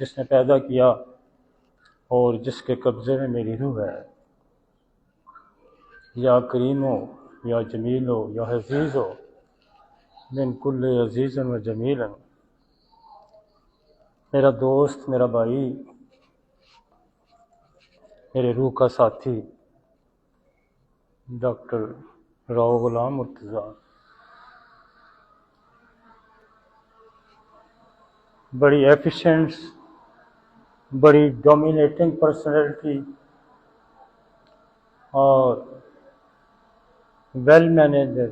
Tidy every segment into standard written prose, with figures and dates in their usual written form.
जिसने पैदा किया और जिसके कब्ज़े में मेरी रूह है। या करीम हो या जमील हो या अज़ीज़ हो, मिन कुल्ले अज़ीज़न व जमीलन। मेरा दोस्त, मेरा भाई, मेरे रूह का साथी डॉक्टर राव गुलाम मुर्तज़ा, बड़ी एफिशिएंट, बड़ी डोमिनेटिंग पर्सनैलिटी और वेल मैनेजर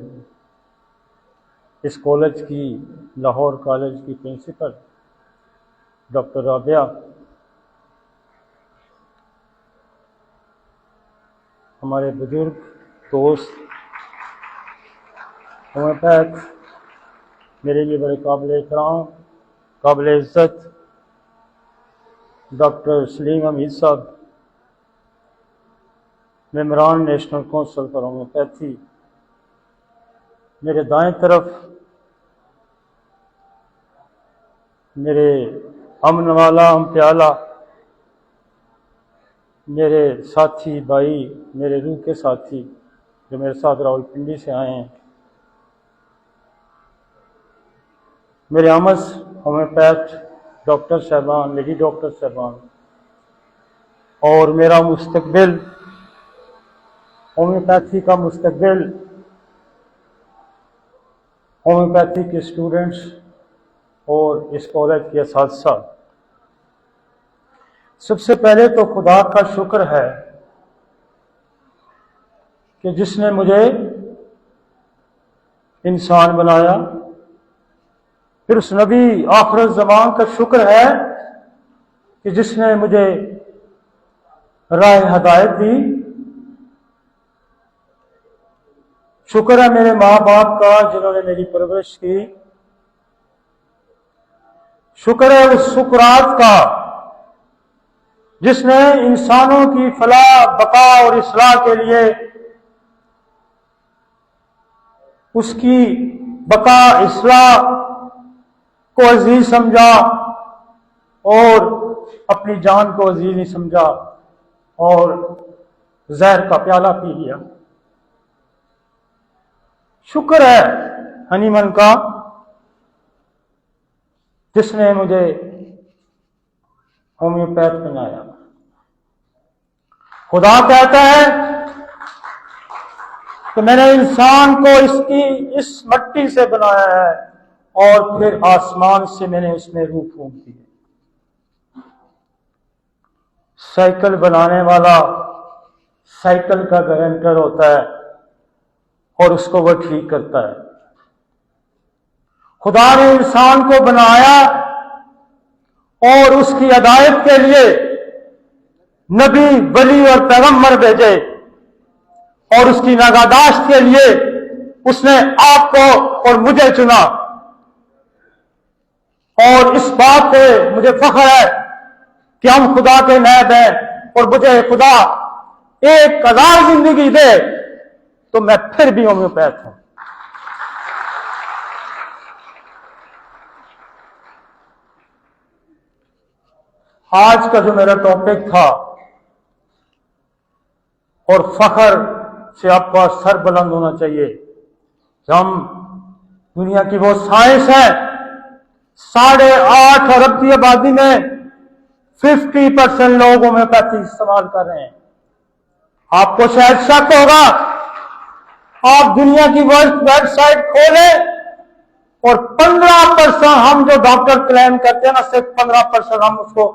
इस कॉलेज की, लाहौर कॉलेज की प्रिंसिपल डॉक्टर राबिया, हमारे बुजुर्ग दोस्त होम्योपैथ, मेरे लिए बड़े काबिल एहतराम, काबिल इज़्ज़त डॉक्टर सलीम हमीद साहब, मेम्बरान नेशनल काउंसिल फॉर होम्योपैथी। मेरे दाएं तरफ मेरे अमन वाला, हम प्याला, मेरे साथी भाई, मेरे रूह के साथी जो मेरे साथ रावलपिंडी से आए हैं, मेरे अमस होम्योपैथ डॉक्टर साहबान, लेडी डॉक्टर साहबान, और मेरा मुस्तकबिल, होम्योपैथी का मुस्तकबिल, होम्योपैथी के स्टूडेंट्स और इस कॉलेज के असातिज़ा। सबसे पहले तो खुदा का शुक्र है कि जिसने मुझे इंसान बनाया। फिर उस नबी आखिर ज़मान का शुक्र है कि जिसने मुझे राह हदायत दी। शुक्र है मेरे माँ बाप का जिन्होंने मेरी परवरिश की। शुक्र है उस सुकरात का जिसने इंसानों की फलाह, बका और इस्लाह के लिए उसकी बका, इस्लाह को अजीज समझा और अपनी जान को अजीज नहीं समझा और जहर का प्याला पी लिया। शुक्र है हनीमन का जिसने मुझे होम्योपैथ बनाया। खुदा कहता है कि मैंने इंसान को इसकी इस मट्टी से बनाया है और फिर आसमान से मैंने उसमें रूह फूंक दी। साइकिल बनाने वाला साइकिल का गारंटर होता है और उसको वह ठीक करता है। खुदा ने इंसान को बनाया और उसकी हिदायत के लिए नबी, वली और पैगंबर भेजे और उसकी नगाहदाश्त के लिए उसने आपको और मुझे चुना। और इस बात पे मुझे फख्र है कि हम खुदा के नायब हैं और मुझे खुदा 1000 जिंदगी दे तो मैं फिर भी होम्योपैथ हूं। आज का जो मेरा टॉपिक था, और फख्र से आपका सर बुलंद होना चाहिए कि हम दुनिया की वो साइंस है, 8.5 अरब की आबादी में 50% लोग होम्योपैथी इस्तेमाल कर रहे हैं। आपको शायद शक होगा, आप दुनिया की वेबसाइट खोलें और 15% हम जो डॉक्टर क्लेम करते हैं ना, सिर्फ 15% हम उसको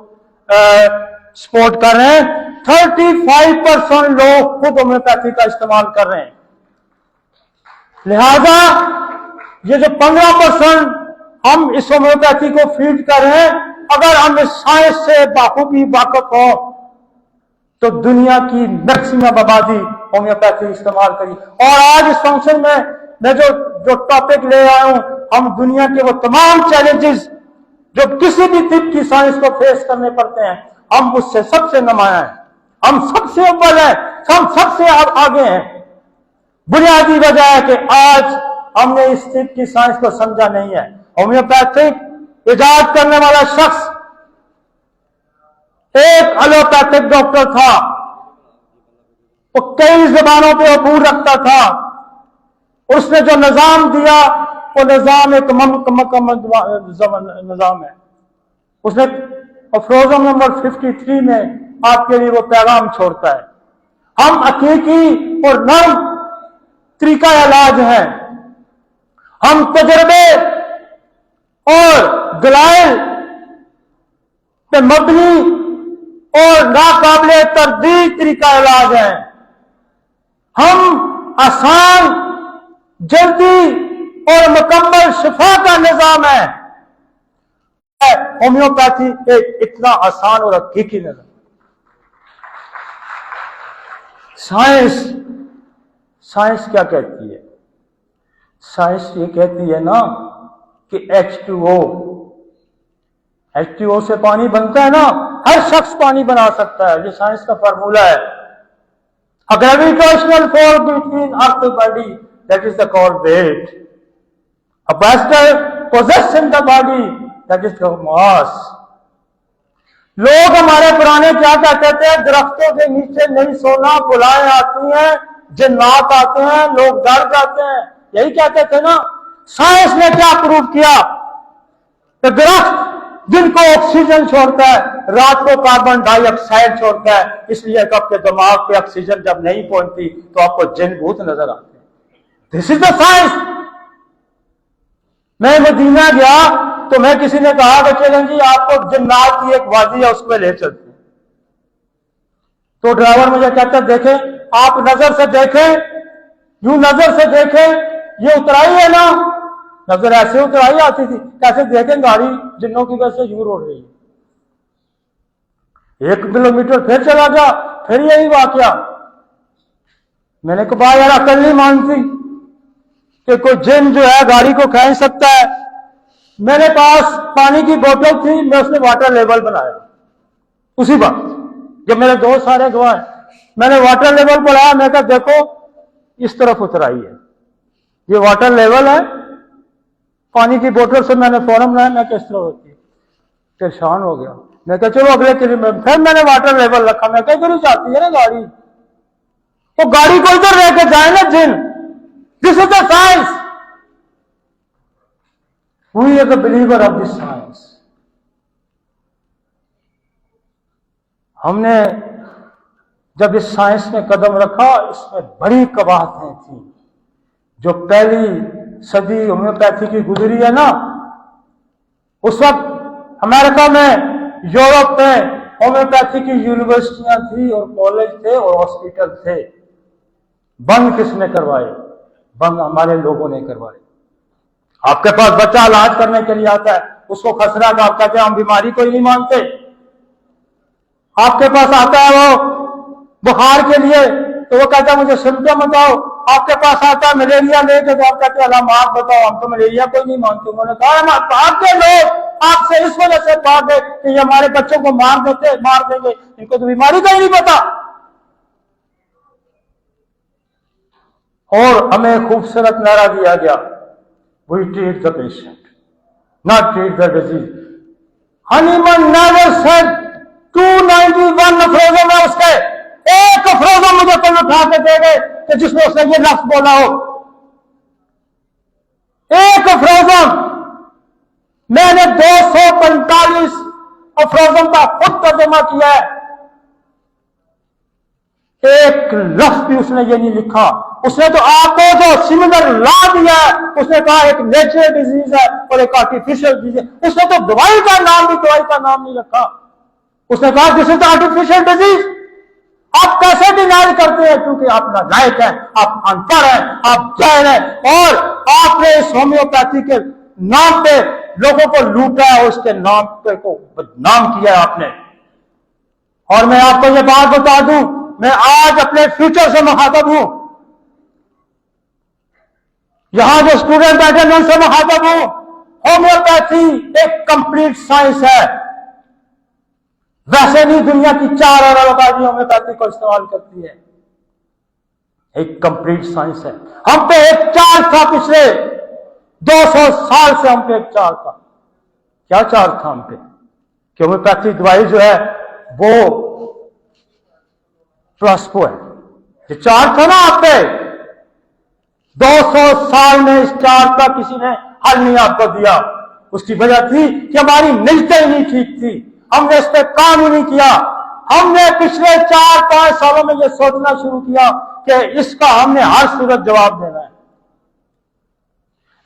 सपोर्ट कर रहे हैं। 35% लोग खुद होम्योपैथी का इस्तेमाल कर रहे हैं। लिहाजा ये जो 15% हम इस होम्योपैथी को फीड कर रहे हैं, अगर हम इस साइंस से बाखूबी वाकिफ हो तो दुनिया की मैक्सिमम आबादी होम्योपैथी इस्तेमाल करी। और आज इस फंक्शन में मैं जो टॉपिक ले आया हूं, हम दुनिया के वो तमाम चैलेंजेस जो किसी भी तिब की साइंस को फेस करने पड़ते हैं, हम उससे सबसे नुमाया हैं, हम सबसे अव्वल हैं, हम सबसे आगे हैं। बुनियादी वजह है कि आज हमने इस तिब की साइंस को समझा नहीं है। होम्योपैथिक इजाद करने वाला शख्स एक एलोपैथिक डॉक्टर था, वो कई जबानों पे अबूर रखता था। उसने जो निजाम दिया वो निजाम एक मुकम्मल निजाम है। उसने अफरोज़म नंबर 53 में आपके लिए वो पैगाम छोड़ता है, हम हकीकी और नर्म तरीका इलाज है, हम तजर्बे और दलाइल पे मबनी और नाकाबिले तरदीद तरीका इलाज है, हम आसान, जल्दी और मुकम्मल शिफा का निजाम है। होम्योपैथी एक इतना आसान और हकीकी निजाम। साइंस क्या कहती है? साइंस ये कहती है ना कि H2O से पानी बनता है ना, हर शख्स पानी बना सकता है, ये साइंस का फार्मूला है। A gravitational force between earth and body, that is the called weight. A master possession the body, that is the mass. लोग हमारे पुराने क्या कहते थे? दरख्तों के नीचे नहीं सोना, बुलाएं आती हैं, जिन्नात आते हैं, लोग डर जाते हैं, यही कहते थे ना। साइंस ने क्या प्रूव किया? तो दरख्त दिन को ऑक्सीजन छोड़ता है, रात को कार्बन डाइऑक्साइड छोड़ता है, इसलिए आपके दिमाग पे ऑक्सीजन जब नहीं पहुंचती तो आपको जिन भूत नजर आते हैं। This is the science. मैं मदीना गया तो मैं किसी ने कहा कि चलें जी आपको जन्नत की एक वादी है उसमें ले चलते हैं। तो ड्राइवर मुझे कहता देखें, आप नजर से देखें, यूं नजर से देखें, ये उतराई है ना, नजर ऐसे उतराई आती थी, कैसे देखें गाड़ी जिन्नों की वजह से यूं रोड रही है। 1 किलोमीटर फिर चला गया, फिर यही वाकया। मैंने कहा यार अकल नहीं मानती कि कोई जिन जो है गाड़ी को खींच सकता है। मेरे पास पानी की बोतल थी, मैं उसने वाटर लेवल बनाया उसी वक्त, जब मेरे दोस्त सारे गवाह हैं, मैंने वाटर लेवल बढ़ाया। मैं कहा देखो इस तरफ उतराई है, ये वाटर लेवल है। पानी की बोतल से मैंने फौरन बनाया, मैं किस तरह होती है, परेशान हो गया। मैं कहा चलो अगले किलोमीटर फिर मैंने वाटर लेवल रखा। मैं कहा इधर जाती है ना गाड़ी, तो गाड़ी को इधर लेके जाए ना जिन। This is the science. We are the believer of this science. हमने जब इस साइंस में कदम रखा, इसमें बड़ी कवाहतें थी। जो पहली सदी होम्योपैथी की गुजरी है ना, उस वक्त अमेरिका में, यूरोप में होम्योपैथी की यूनिवर्सिटियां थी और कॉलेज थे और हॉस्पिटल थे। बंद किसने करवाए? बंद हमारे लोगों ने करवाए। आपके पास बच्चा इलाज करने के लिए आता है, उसको खसरा का आप कहते हैं हम बीमारी को ही नहीं मानते। आपके पास आता है वो बुखार के लिए, तो वो कहता है मुझे सिम्टम बताओ। आपके पास आता है मलेरिया लेके, तो आप कहते हैं अलामात बताओ, हम तो मलेरिया को ही नहीं मानते। उन्होंने कहा आपके लोग आपसे इस वजह से बात है कि ये हमारे बच्चों को मार देंगे, इनको तो बीमारी का ही नहीं पता। और हमें खूबसूरत नारा दिया गया, we treat the patient not treat the disease. Hahnemann never said 291 aphorism है उसके, एक अफरोजम मुझे कोई उठा के दे गए कि जिसमें उसने ये लफ्ज बोला हो। एक अफरोजम। मैंने 245 अफरोजम का खुद तर्जुमा किया है, एक लफ्ज भी उसने ये नहीं लिखा। उसने तो आपको जो सिमिलर ला दिया है, उसने कहा एक नेचुरल डिजीज है और एक आर्टिफिशियल डिजीज है। उसने तो दवाई का नाम नहीं रखा। उसने कहा दिस इज आर्टिफिशियल डिजीज। आप कैसे डिनाई करते हैं? क्योंकि आप नालायक हैं, आप अनपढ़ हैं, आप जाहिल हैं, और आपने इस होम्योपैथी के नाम पे लोगों को लूटा है, उसके नाम पे को बदनाम किया है आपने। और मैं आपको ये बात बता दूं, मैं आज अपने फ्यूचर से मुखातब हूं। यहां जो स्टूडेंट बैठे मैं उनसे मुखातब हूं। होम्योपैथी एक कंप्लीट साइंस है। वैसे नहीं दुनिया की 4 और अलग होम्योपैथी को इस्तेमाल करती है, एक कंप्लीट साइंस है। हम पे एक चार्ज था पिछले 200 साल से, हम पे एक चार्ज था। क्या चार्ज था हम पे? कि होम्योपैथी दवाई जो है वो प्लास्पो है। ये चार्ज था ना आप पे, 200 साल में इस चार्ज का किसी ने हल नहीं आपको दिया। उसकी वजह थी कि हमारी नीयतें ही नहीं ठीक थी, हमने इस पर काम ही नहीं किया। हमने पिछले 4-5 सालों में यह सोचना शुरू किया कि इसका हमने हर सूरत जवाब देना है,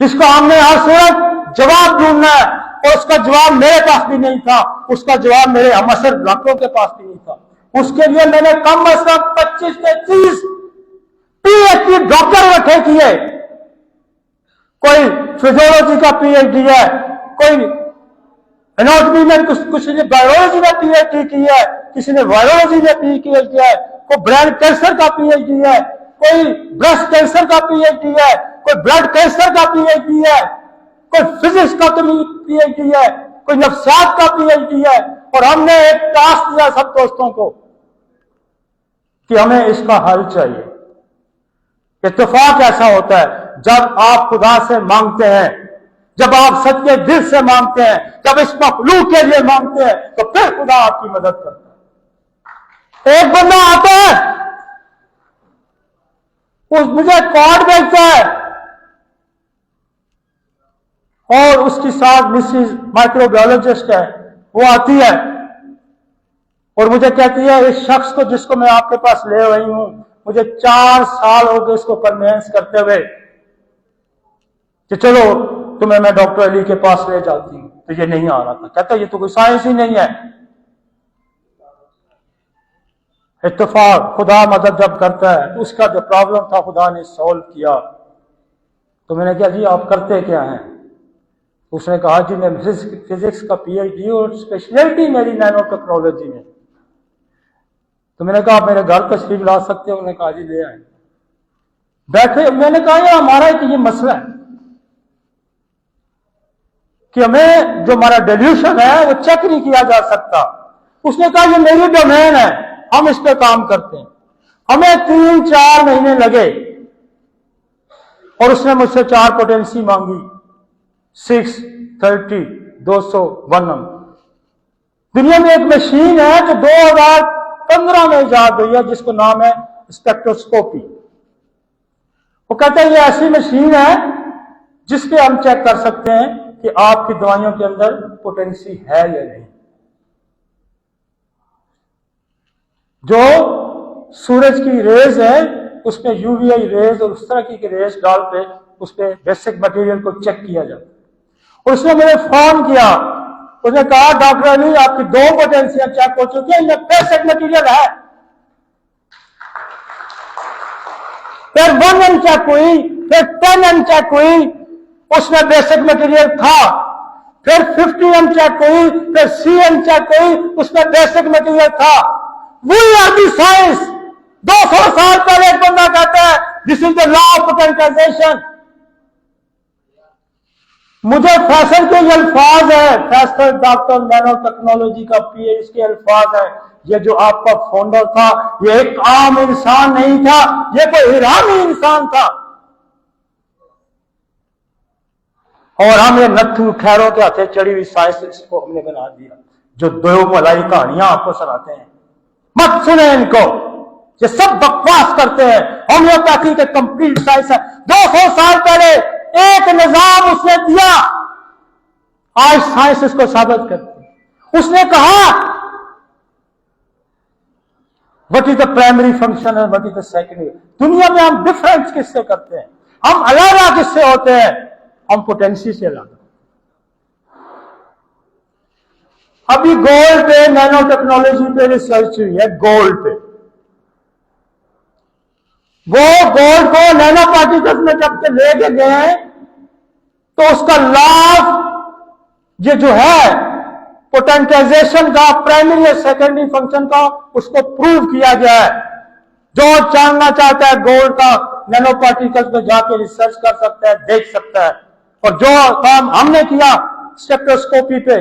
इसका हमने हर सूरत जवाब ढूंढना है। और उसका जवाब मेरे पास भी नहीं था, उसका जवाब मेरे हमअसर डॉक्टरों के पास भी नहीं था। उसके लिए मैंने कम अज कम 25 से 30 पीएचडी डॉक्टर रखे किए। कोई फिजियोलॉजी का पीएचडी है, कोई एनाटॉमी में, किसी ने बायोलॉजी में पीएचडी की है, किसी ने वायरोलॉजी में पीएचडी किया है, कोई ब्रेन कैंसर का पीएचडी है, कोई ब्रेस्ट कैंसर का पीएचडी है, कोई ब्लड कैंसर का पीएचडी है, कोई फिजिक्स का पीएचडी है, कोई नफ्सियात का पीएचडी है। और हमने एक टास्क दिया सब दोस्तों को कि हमें इसका हल चाहिए। इत्तेफाक ऐसा होता है जब आप खुदा से मांगते हैं, जब आप सच्चे दिल से मांगते हैं, जब इस मखलूक के लिए मांगते हैं, तो फिर खुदा आपकी मदद करता है। एक बंदा आता है, मुझे कार्ड भेजता है और उसकी साथ मिसिस माइक्रोबायोलॉजिस्ट है, वो आती है और मुझे कहती है इस शख्स को जिसको मैं आपके पास ले रही हूं, मुझे 4 साल हो गए इसको कन्वेंस करते हुए कि चलो तुम्हें मैं डॉक्टर अली के पास ले जाती हूं, तो ये नहीं आ रहा था। कहता ये तो कोई साइंस ही नहीं है। इत्तेफाक, खुदा मदद जब करता है, उसका जो प्रॉब्लम था खुदा ने सॉल्व किया। तो मैंने कहा जी आप करते क्या हैं? उसने कहा जी मैं फिजिक्स का पीएचडी और स्पेशलिटी मेरी नैनो टेक्नोलॉजी में। तो मैंने कहा आप मेरे घर तशरीफ ला सकते हो? उन्होंने कहा जी ले आए। बैठे, मैंने कहा यार हमारा एक ये मसला है कि हमें जो हमारा डेल्यूशन है वो चेक नहीं किया जा सकता। उसने कहा ये मेरी डोमेन है, हम इस पे काम करते हैं। हमें 3-4 महीने लगे और उसने मुझसे 4 पोटेंसी मांगी, 6, 30, 200, 1 दुनिया में एक मशीन है जो 2015 में इजाद हुई है जिसको नाम है स्पेक्ट्रोस्कोपी। वो कहता है ये ऐसी मशीन है जिसपे हम चेक कर सकते हैं कि आपकी दवाइयों के अंदर पोटेंसी है या नहीं। जो सूरज की रेज है उसमें यूवीआई रेज और उस तरह की रेज डाल पे उस पे बेसिक मटेरियल को चेक किया जाता है। उसने मुझे फोन किया, उसने कहा डॉक्टर अली आपकी 2 पोटेंसियां चेक हो चुकी है, इनमें बेसिक मटेरियल है। फिर 1 चेक हुई, फिर 10 चेक हुई, उसमें बेसिक मटेरियल था। फिर 50 चेक हुई, फिर 100 चेक हुई, उसमें बेसिक मटेरियल था। We are the science. 200 साल पहले एक बंदा कहता है this is the law of potentialization. मुझे फैसल के ये अल्फाज है, फैसल डॉक्टर नैनो टेक्नोलॉजी का पीएच के अल्फाज है। ये जो आपका फाउंडर था ये एक आम इंसान नहीं था, ये कोई ईरानी इंसान था। और हम ये नत्थू खैरों के हाथे चढ़ी हुई साइंस इसको हमने बना दिया, जो 2 मलाई कहानियां आपको सुनाते हैं। मत सुने इनको, ये सब बकवास करते हैं। होम्योपैथी के कंप्लीट साइंस है। 200 साल पहले एक निजाम उसने दिया, आज साइंस इसको साबित करती है। उसने कहा what is the primary function and what is the secondary. दुनिया में हम डिफरेंस किससे करते हैं, हम अलग किससे होते हैं? हम पोटेंसी से अलग। अभी गोल्ड पे, नैनो टेक्नोलॉजी पे रिसर्च हुई है, गोल्ड पे। वो गोल्ड को नैनो पार्टिकल्स में जब से लेके गए हैं तो उसका लाभ ये जो है पोटेंटाइजेशन का, प्राइमरी और सेकेंडरी फंक्शन का, उसको प्रूव किया गया है। जो जानना चाहता है गोल्ड का नैनो पार्टिकल्स में जाके रिसर्च कर सकता है, देख सकता है। और जो काम हमने किया स्पेक्ट्रोस्कोपी पे,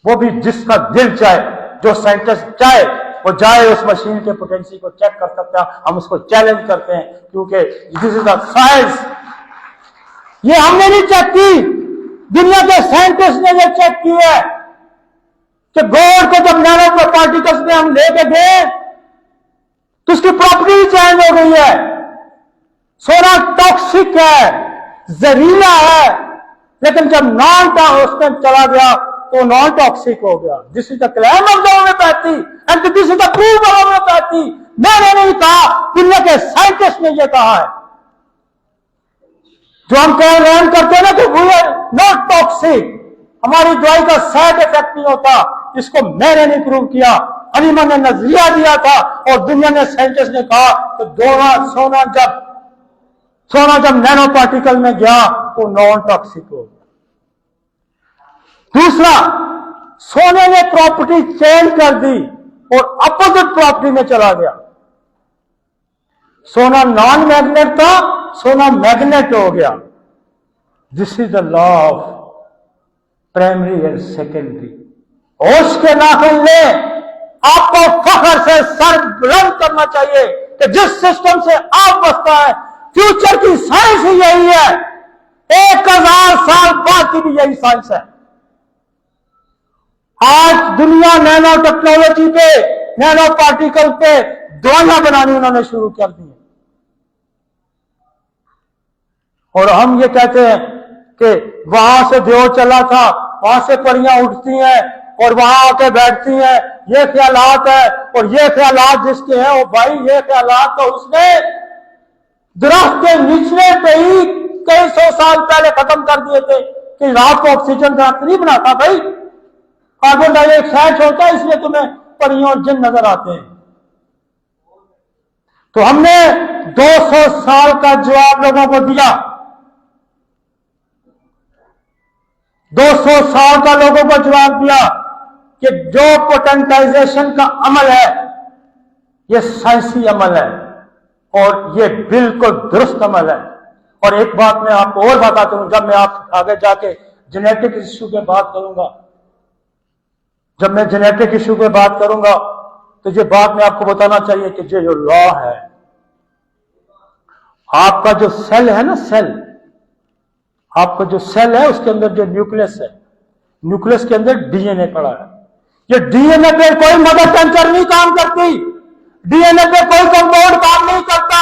वो भी जिसका दिल चाहे, जो साइंटिस्ट चाहे वो जाए उस मशीन के पोटेंसी को चेक कर सकता है। हम उसको चैलेंज करते हैं क्योंकि दिस इज द साइंस। ये हमने नहीं चेक की, दुनिया के साइंटिस्ट ने ये चेक की है कि गोल्ड को जब नैनो पार्टिकल्स में हम लेके गए तो उसकी प्रॉपर्टी चेंज हो गई है। सोना टॉक्सिक है, जहरीला है, लेकिन जब नॉन उसमें चला गया तो नॉन टॉक्सिक हो गया। This is the claim of the homeopathy and this is the proof of homeopathy. मैंने नहीं कहा, दुनिया के साइंटिस्ट ने यह कहा है। जो हम कह रहे करते हैं ना कि वी आर नॉट टॉक्सिक, हमारी दवाई का साइड इफेक्ट नहीं होता, इसको मैंने नहीं प्रूव किया, हनीमन ने नजरिया दिया था और दुनिया ने साइंटिस्ट ने कहा तो सोना जब नैनो पार्टिकल में गया तो नॉन टॉक्सिक हो गया। दूसरा, सोने ने प्रॉपर्टी चेंज कर दी और अपोजिट प्रॉपर्टी में चला गया। सोना नॉन मैग्नेट था, सोना मैग्नेट हो गया। This is the law of primary and secondary. होश के नाखून ले, आपको फख्र से सर बुलंद करना चाहिए कि जिस सिस्टम से आप बसता है, फ्यूचर की साइंस ही यही है। 1000 साल बाद की भी यही साइंस है। आज दुनिया नैनो टेक्नोलॉजी पे, नैनो पार्टिकल पे दवाइयां बनानी उन्होंने शुरू कर दी। और हम ये कहते हैं कि वहां से देव चला था, वहां से परियां उठती हैं और वहां आके बैठती हैं, ये ख्यालात है। और ये ख्यालात जिसके हैं वो भाई, ये ख्यालात तो उसने दरख्त के निचले पे ही कई 100 साल पहले खत्म कर दिए थे कि रात को ऑक्सीजन दरख्त नहीं बनाता भाई, कार्बन डाइऑक्साइड होता है, इसलिए तुम्हें परियों और जिन नजर आते हैं। तो हमने 200 साल का जवाब लोगों को दिया। 200 साल का लोगों को जवाब दिया कि जो पोटेंटाइजेशन का अमल है ये साइंसी अमल है और ये बिल्कुल दुरुस्त अमल है। और एक बात मैं आपको और बताता हूं, जब मैं आप आगे जाके जेनेटिक इश्यू पे बात करूंगा, जब मैं जेनेटिक इश्यू पे बात करूंगा तो ये बात मैं आपको बताना चाहिए कि ये जो लॉ है, आपका जो सेल है ना, सेल, आपका जो सेल है उसके अंदर जो न्यूक्लियस है, न्यूक्लियस के अंदर डीएनए पड़ा है। ये डीएनए पे कोई मदर टेंचर नहीं काम करती, डीएनए पे कोई कंपाउंड काम नहीं करता।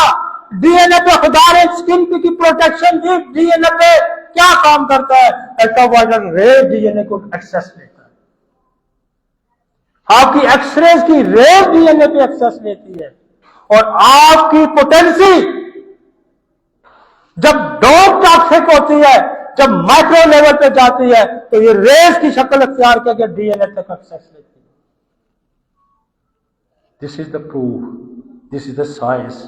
डीएनए पे खुदा ने स्किन की प्रोटेक्शन दी। डीएनए पे क्या काम करता है? अल्ट्रावायलेट रे डीएनए को एक्सेस लेता है। आपकी एक्सरेज की रे डीएनए पे एक्सेस लेती है और आपकी पोटेंसी जब डोप टॉक्सिक होती है, जब माइक्रो लेवल पे जाती है तो ये रेस की शक्ल अख्तियार करके डीएनए तक एक्सेस लेती है। This is the proof, this is the science.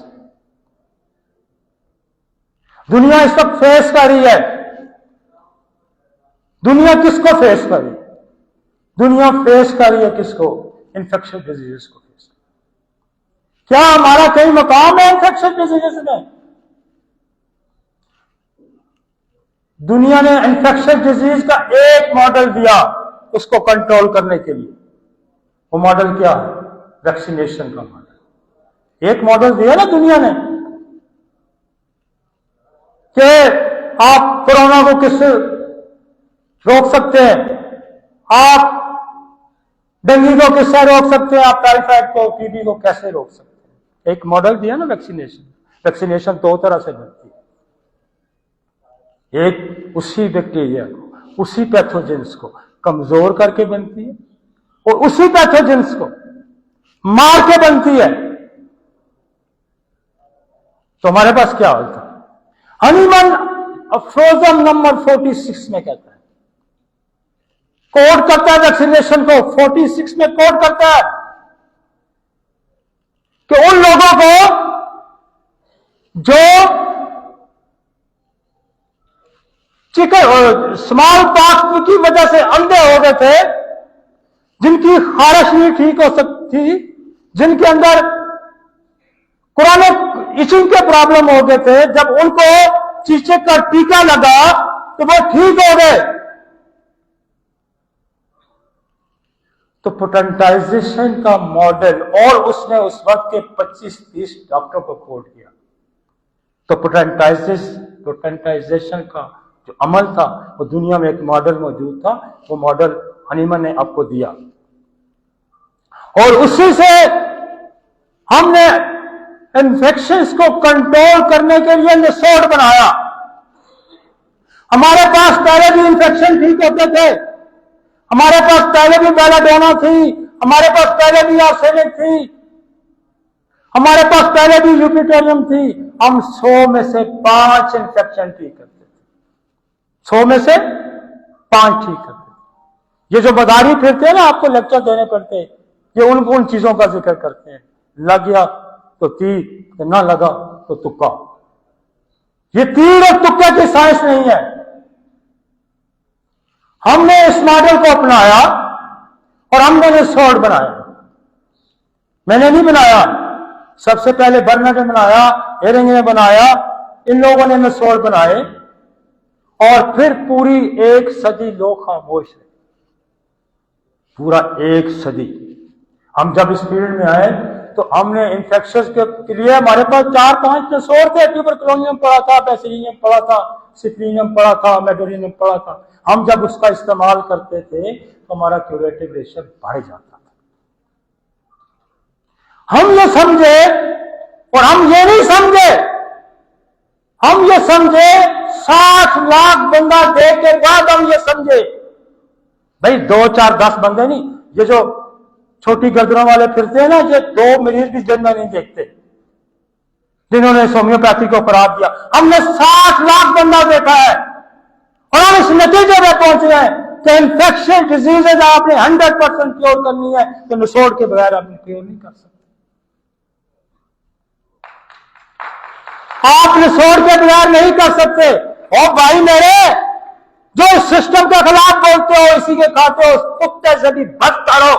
दुनिया इस वक्त फेस कर रही है। दुनिया किसको फेस कर रही है? दुनिया फेस कर रही है किसको? इन्फेक्शन डिजीजेस को फेस। क्या हमारा कहीं मकाम है इन्फेक्शन डिजीजेस में? दुनिया ने इन्फेक्शन डिजीज का एक मॉडल दिया उसको कंट्रोल करने के लिए। वो मॉडल क्या है? वैक्सीनेशन का मॉडल। एक मॉडल दिया ना दुनिया ने कि आप कोरोना को किससे रोक सकते हैं, आप डेंगू को किससे रोक सकते हैं, आप टाइफाइड को, टीबी को कैसे रोक सकते हैं। एक मॉडल दिया ना वैक्सीनेशन। वैक्सीनेशन दो तरह से बनती है, एक उसी बैक्टीरिया को, उसी पैथोजेंस को कमजोर करके बनती है और उसी पैथोजेंस को मार के बनती है। तो हमारे पास क्या होता है? हनीमन फ्रोजन नंबर 46 में कहता है, कोड करता है वैक्सीनेशन को, 46 में कोड करता है कि उन लोगों को जो स्मॉल पॉक्स की वजह से अंधे हो गए थे, जिनकी खारिश नहीं ठीक हो सकती, जिनके अंदर क्रोनिक इचिंग के प्रॉब्लम हो गए थे, जब उनको चीचे का टीका लगा तो वो ठीक हो गए। तो पोटेंटाइजेशन का मॉडल, और उसने उस वक्त के 25-30 डॉक्टर को कोड किया। तो पोटेंटाइजेशन का जो अमल था वो दुनिया में एक मॉडल मौजूद था। वो मॉडल हनीमन ने आपको दिया और उसी से हमने इन्फेक्शंस को कंट्रोल करने के लिए निसोड बनाया। हमारे पास पहले भी इन्फेक्शन ठीक होते थे, हमारे पास पहले भी बेलाडोना थी, हमारे पास पहले भी आर्सेनिक थी, हमारे पास पहले भी यूपिटोरियम थी। हम 100 में से 5 इन्फेक्शन ठीक करते थे, 100 में से 5 ठीक करते थे। ये जो बदारी फिरते हैं ना, आपको लेक्चर देने पड़ते, ये उन चीजों का जिक्र करते हैं। लग गया तो तीर, ना लगा तो तुक्का। ये तीर और तुक्के की साइंस नहीं है। हमने इस मॉडल को अपनाया और हमने निसोड बनाया। मैंने नहीं बनाया, सबसे पहले बर्नर्ड ने बनाया, हेरिंग ने बनाया, इन लोगों ने निसोड बनाए और फिर पूरी 1 सदी लोग खामोश रहे, पूरा 1 सदी। हम जब इस फील्ड में आए तो हमने इन्फेक्शंस के लिए हमारे पास 4-5 निसोड थे। ट्यूबरकुलोनियम पड़ा था, बेसिलियम पड़ा था, सिप्रीनियम पड़ा था, मेडोरियम पड़ा था। हम जब उसका इस्तेमाल करते थे तो हमारा क्यूरेटिव रेशियो बढ़ जाता था। हम ये समझे, और हम ये नहीं समझे, हम ये समझे 60 लाख बंदा दे के बाद हम ये समझे, भाई 2, 4, 10 बंदे नहीं। ये जो छोटी गर्दनों वाले फिरते हैं ना, ये 2 मरीज भी जिंदा नहीं देखते जिन्होंने होम्योपैथी को खराब किया। हमने 60 लाख बंदा देखा है और हम इस नतीजे में पहुंच गए कि इन्फेक्शन डिजीजेज आपने 100% क्योर करनी है तो निसोड के बगैर आप क्योर नहीं कर सकते। आप निसोड के बगैर नहीं कर सकते। और भाई मेरे, जो इस सिस्टम के खिलाफ बोलते हो, इसी के खाते हो, कुत्ते से भी बच करो।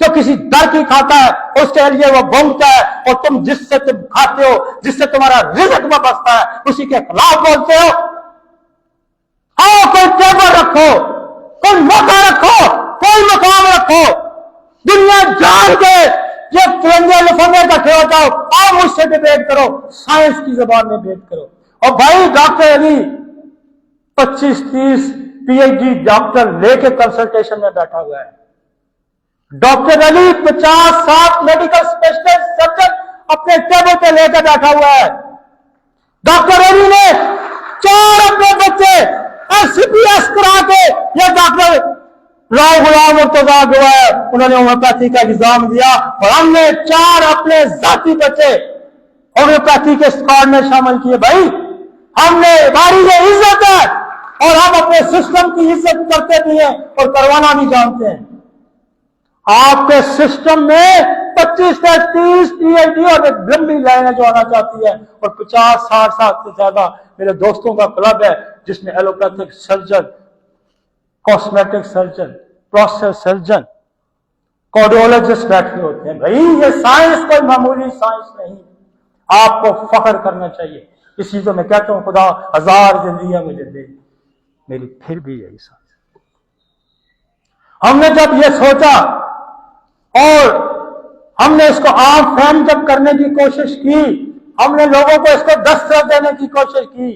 तो किसी दर की खाता है, उसके लिए वो भोंगता है, और तुम जिससे तुम खाते हो, जिससे तुम्हारा रिज़्क में बसता है, उसी के खिलाफ बोलते हो। आओ, कोई टेबल रखो, कोई मौका रखो, कोई मकाम रखो, दुनिया जान के ये तिरंगे लफंगे इकट्ठे हो जाओ, आओ मुझसे डिबेट करो, साइंस की जबान में डिबेट करो। और भाई डॉक्टर अली 25-30 PhD डॉक्टर लेके कंसल्टेशन में बैठा हुआ है। Doctor Ali 50-60 medical specialist surgeon अपने टेबल पे लेकर बैठा हुआ है। डॉक्टर अली ने 4 अपने बच्चे SCPS करा के ये डॉक्टर राव गुलाम मुर्तजा जो है, उन्होंने होम्योपैथी का एग्जाम दिया, और हमने 4 अपने जाति बच्चे होम्योपैथी के स्क्वाड में शामिल किए। भाई हमने, हमारी ये इज्जत है और हम अपने सिस्टम की इज्जत करते भी हैं और करवाना भी जानते हैं। आपके सिस्टम में 25 से 30 PhD और एक लंबी लाइन जो आना चाहती है, और 50-60 साल से ज्यादा मेरे दोस्तों का क्लब है जिसमें allopathic surgeon, cosmetic surgeon, prostate surgeon, cardiologist बैठे होते हैं। भाई ये साइंस कोई मामूली साइंस नहीं, आपको फख्र करना चाहिए। इसी तो मैं कहता हूं, खुदा 1000 जिंदगियां मुझे दे, मेरी फिर भी यही साइंस। हमने जब ये सोचा और हमने इसको आम फैम जब करने की कोशिश की, हमने लोगों को इसको दस्तक देने की कोशिश की,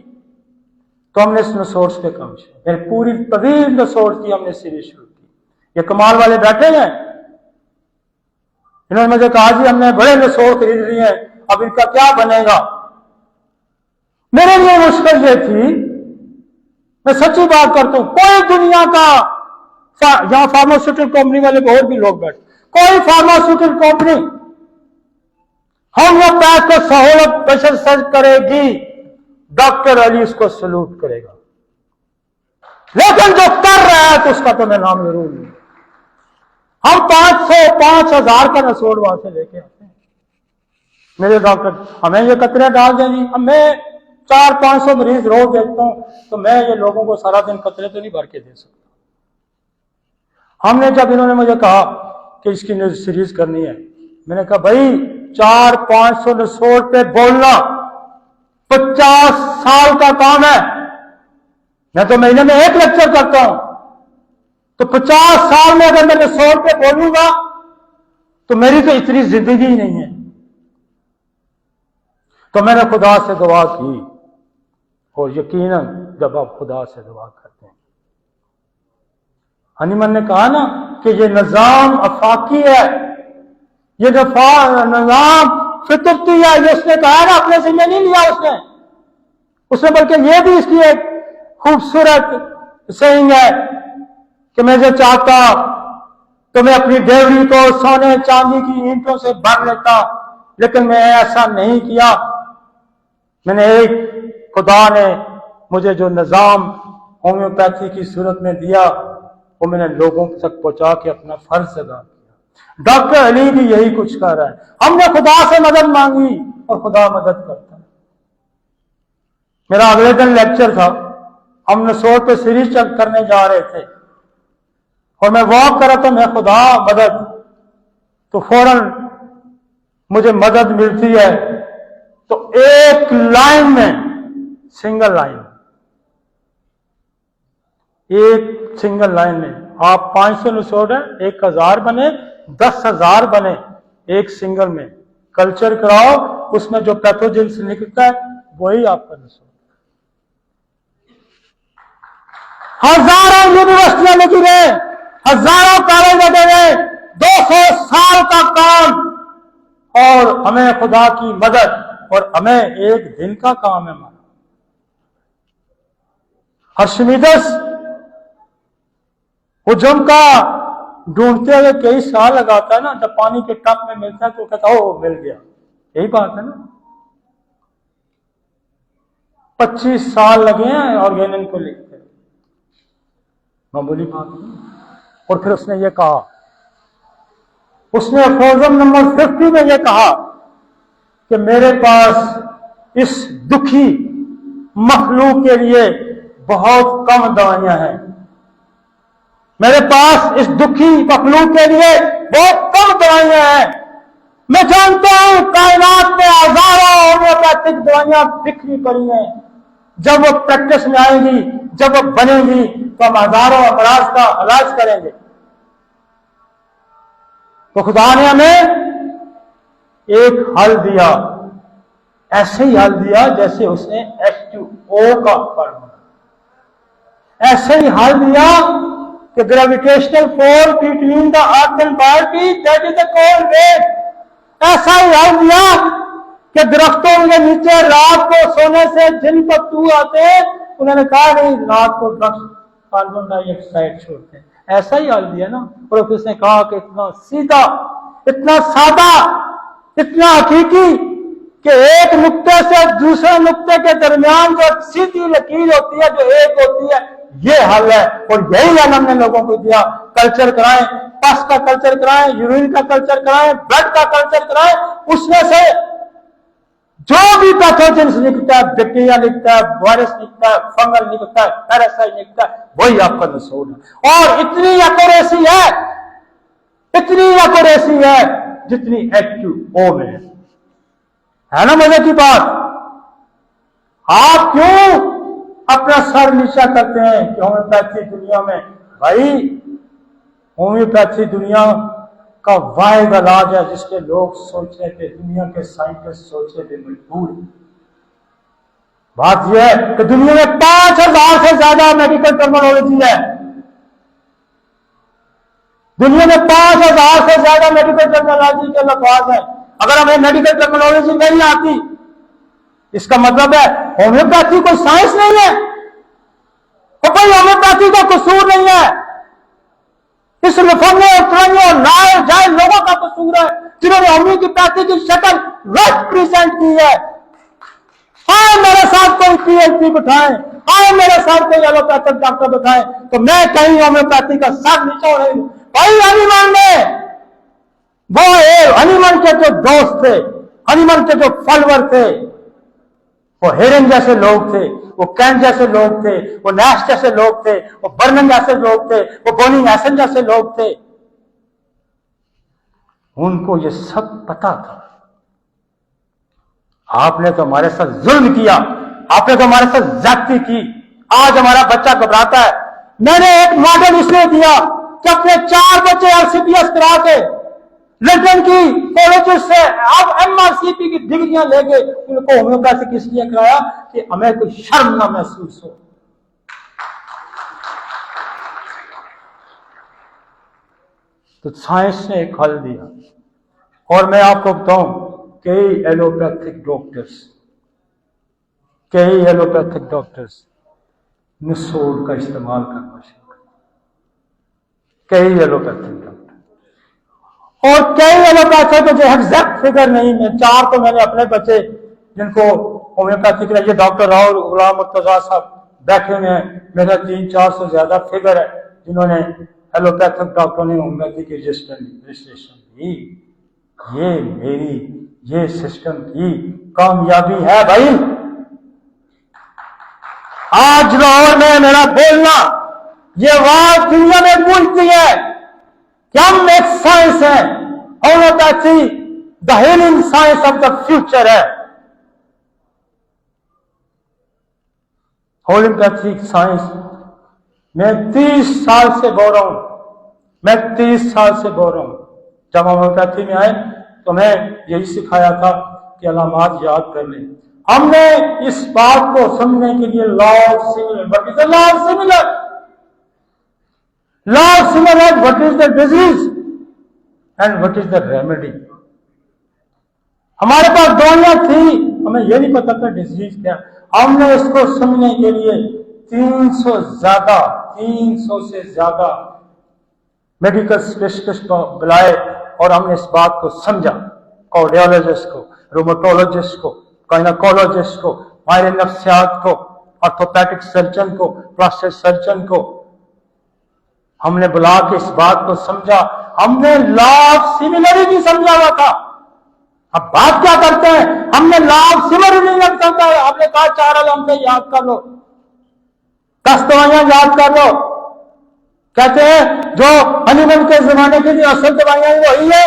तो हमने इस निसोड पे काम किया। पूरी तवील निसोड की हमने सीरीज शुरू की। ये कमाल वाले बैठे हैं, इन्होंने मुझे कहा जी हमने बड़े निसोड खरीद लिए हैं, अब इनका क्या बनेगा। मेरे लिए मुश्किल ये थी, मैं सच्ची बात करता हूं, कोई दुनिया का, यहां फार्मास्यूटिकल कंपनी वाले और भी लोग बैठे, कोई फार्मास्यूटिकल कंपनी होम्योपैथ को सहूलत पेशर सर्च करेगी, डॉक्टर अली उसको सलूट करेगा। लेकिन जो कर रहा है तो उसका तो मैं नाम जरूर लूं। हम 500-5000 का निसोड वहां से लेके आते हैं। मेरे डॉक्टर हमें ये कतरे डाल देंगी, हमें 400-500 मरीज रोज देखता हूं, तो मैं ये लोगों को सारा दिन कतरे तो नहीं भर के दे सकता। हमने जब इन्होंने मुझे कहा कि इसकी सीरीज करनी है, मैंने कहा भाई 400-500 निसोड पे बोलना 50 साल का काम है। मैं तो महीने में 1 लेक्चर करता हूं, तो 50 साल में अगर मैं निसोड पे बोलूंगा तो मेरी तो इतनी जिंदगी ही नहीं है। तो मैंने खुदा से दुआ की, और यकीनन जब आप खुदा से दुआ करते हैं, हनीमन ने कहा ना कि ये निजाम अफाकी है, ये जो निजाम फितरती है, ये उसने कहा ना, अपने से नहीं लिया उसने बल्कि ये भी इसकी एक खूबसूरत सेइंग है कि मैं जो चाहता तो मैं अपनी डेवरी को सोने चांदी की ईंटों से भर लेता, लेकिन मैं ऐसा नहीं किया। मैंने एक खुदा ने मुझे जो निजाम होम्योपैथी की सूरत में दिया वो मैंने लोगों तक पहुंचा के अपना फर्ज अदा किया। डॉक्टर अली भी यही कुछ कर रहा है। हमने खुदा से मदद मांगी और खुदा मदद करता है। मेरा अगले दिन लेक्चर था, हम नसोर पे सीरीज करने जा रहे थे और मैं वॉक कर रहा था, मैं खुदा मदद, तो फौरन मुझे मदद मिलती है। तो एक लाइन में, सिंगल लाइन, एक सिंगल लाइन में आप 500 नसोर है, 1000 बने, 10,000 बने, एक सिंगल में कल्चर कराओ, उसमें जो पैथोजेंस निकलता है वही आपका नसोर। हजारों यूनिवर्सिटियां लिखी गए, हजारों कॉलेज लगे गए, 200 साल का काम, और हमें खुदा की मदद, और हमें एक दिन का काम है हमारा। अर्शिमिदस हुजम का ढूंढते हुए कई साल लगाता है ना, जब पानी के टप में मिलता है तो कहता हो मिल गया। यही बात है ना, 25 साल लगे हैं ऑर्गेनिक को लिखते, मामूली बात नहीं। और फिर उसने ये कहा, उसने फोरम नंबर 50 में ये कहा कि मेरे पास इस दुखी मखलूक के लिए बहुत कम दवाइयां हैं। मेरे पास इस दुखी मखलूक के लिए बहुत कम दवाइयां हैं। मैं जानता हूं कायनात में हजारों होम्योपैथिक दवाइयां बिखरी पड़ी हैं। जब वो प्रैक्टिस में आएंगी, जब वो बनेंगी, तो हम हजारों अमराज का इलाज करेंगे। तो खुदा ने हमें एक हल दिया, ऐसे ही हल दिया जैसे उसने H2O का फॉर्मूला, ऐसे ही हल दिया कि gravitational force between the earth and party, that is the cold wave. ऐसा ही हल दिया कि दरख्तों के नीचे रात को सोने से जिन पत्तू आते हैं, उन्होंने कहा नहीं, रात को दरख्त कार्बन डाइऑक्साइड छोड़ते हैं। ऐसा ही हल दिया ना। और उसने कहा कि इतना सीधा, इतना सादा, इतना हकीकी कि एक नुक्ते से दूसरे नुक्ते के दरमियान जो सीधी लकीर होती है, जो एक होती है, ये हल है। और यही हल हमने लोगों को दिया। कल्चर कराएं, पस का कल्चर कराएं, यूरिन का कल्चर कराएं, ब्लड का कल्चर कराएं, उसमें से जो भी पैथोजेंस निकलता है, बैक्टीरिया निकलता है, वायरस निकलता है, फंगल निकलता है, पैरासाइट निकलता है, वही आपका नसोर है। और इतनी एक्यूरेसी है, इतनी एक्यूरेसी है जितनी H2O में है ना। मजे की बात, आप क्यों अपना सर नीचा करते हैं कि होम्योपैथी दुनिया में? भाई, होम्योपैथी दुनिया का वाहिद इलाज है जिसके लोग सोचने पे, दुनिया के साइंटिस्ट सोचने पे मजबूर है। बात यह है कि दुनिया में 5000 से ज्यादा मेडिकल टर्मिनोलॉजी है। दुनिया में 5000 से ज्यादा मेडिकल टर्मिनोलॉजी के लफ्ज़ हैं। अगर हमें मेडिकल टर्मिनोलॉजी नहीं आती, इसका मतलब है होम्योपैथी कोई साइंस नहीं है, तो कोई होम्योपैथी का कसूर नहीं है। इस लफंगे और नाए जाए लोगों का कसूर है जिन्होंने होम्योपैथी की शक्ल रफ प्रेजेंट की है। आए मेरे साथ कोई PhD बिठाएं, आए मेरे साथ कोई एलोपैथिक डॉक्टर बिठाएं, तो मैं कहीं होम्योपैथी का सर नीचा नहीं हूं। भाई, हनीमन में वो हनीमन के जो दोस्त थे, हनीमन के जो फॉलोअर थे, वो हेरन जैसे लोग थे, वो कैंट जैसे लोग थे, वो नैश जैसे लोग थे, वो बर्नन जैसे लोग थे, वो बोनी हैसन जैसे लोग थे। उनको ये सब पता था। आपने तो हमारे साथ जुल्म किया, आपने तो हमारे साथ ज्यादती की। आज हमारा बच्चा घबराता है। मैंने एक मॉडल इसलिए दिया कि अपने 4 बच्चे LCPS करा के लंदन की कॉलेज से अब MRCP की डिग्रियां लेके उनको होम्योपैथी किस लिए कराया कि हमें कोई शर्म ना महसूस हो। तो साइंस ने एक हल दिया। और मैं आपको बताऊं, कई एलोपैथिक डॉक्टर्स निसोड का इस्तेमाल करना शुरू कर, कई एलोपैथिक डॉक्टर, और कई एलोपैथिक जो एग्जैक्ट फिगर नहीं है, 4 तो मैंने अपने बच्चे जिनको होम्योपैथिक ये डॉक्टर राहुल गुलाम मुर्तजा साहब बैठे हुए हैं, मेरा 300-400 से ज्यादा फिगर है जिन्होंने एलोपैथिक डॉक्टरों ने होम्योपैथिक रजिस्ट्रेशन दी। ये मेरी ये सिस्टम की कामयाबी है भाई। आज लाहौर में मेरा बोलना ये आवाज दुनिया में गूंजती है कि हम एक साइंस है, homeopathy the healing science of the future है। होम्योपैथिक साइंस मैं 30 साल से बोल रहा हूं, मैं 30 साल से बोल रहा हूं। जब हम होम्योपैथी में आए तो मैं यही सिखाया था कि अलामात याद कर लें। हमने इस बात को समझने के लिए law of similar, what is the law of similar, law of similar, what is the disease and what is the remedy. हमारे पास दवाइयां थी, हमें यह नहीं पता था डिजीज क्या। हमने इसको समझने के लिए 300 से ज्यादा मेडिकल स्पेशलिस्ट को बुलाए और हमने इस बात को समझा। कार्डियोलॉजिस्ट को, रोमेटोलॉजिस्ट को, गायनेकोलॉजिस्ट को, माहिर नफ्सियात को, ऑर्थोपेडिक सर्जन को, प्लास्टिक सर्जन को हमने बुला के इस बात को समझा। हमने लॉ ऑफ सिमिलरिटी भी समझा हुआ था। अब बात क्या करते हैं, हमने लॉ ऑफ सिमिलरिटी नहीं समझा। आपने कहा 4 अलम से याद कर लो, 10 दवाइयां याद कर लो। कहते हैं जो हनीमन के जमाने की जो असल दवाइयां वही है।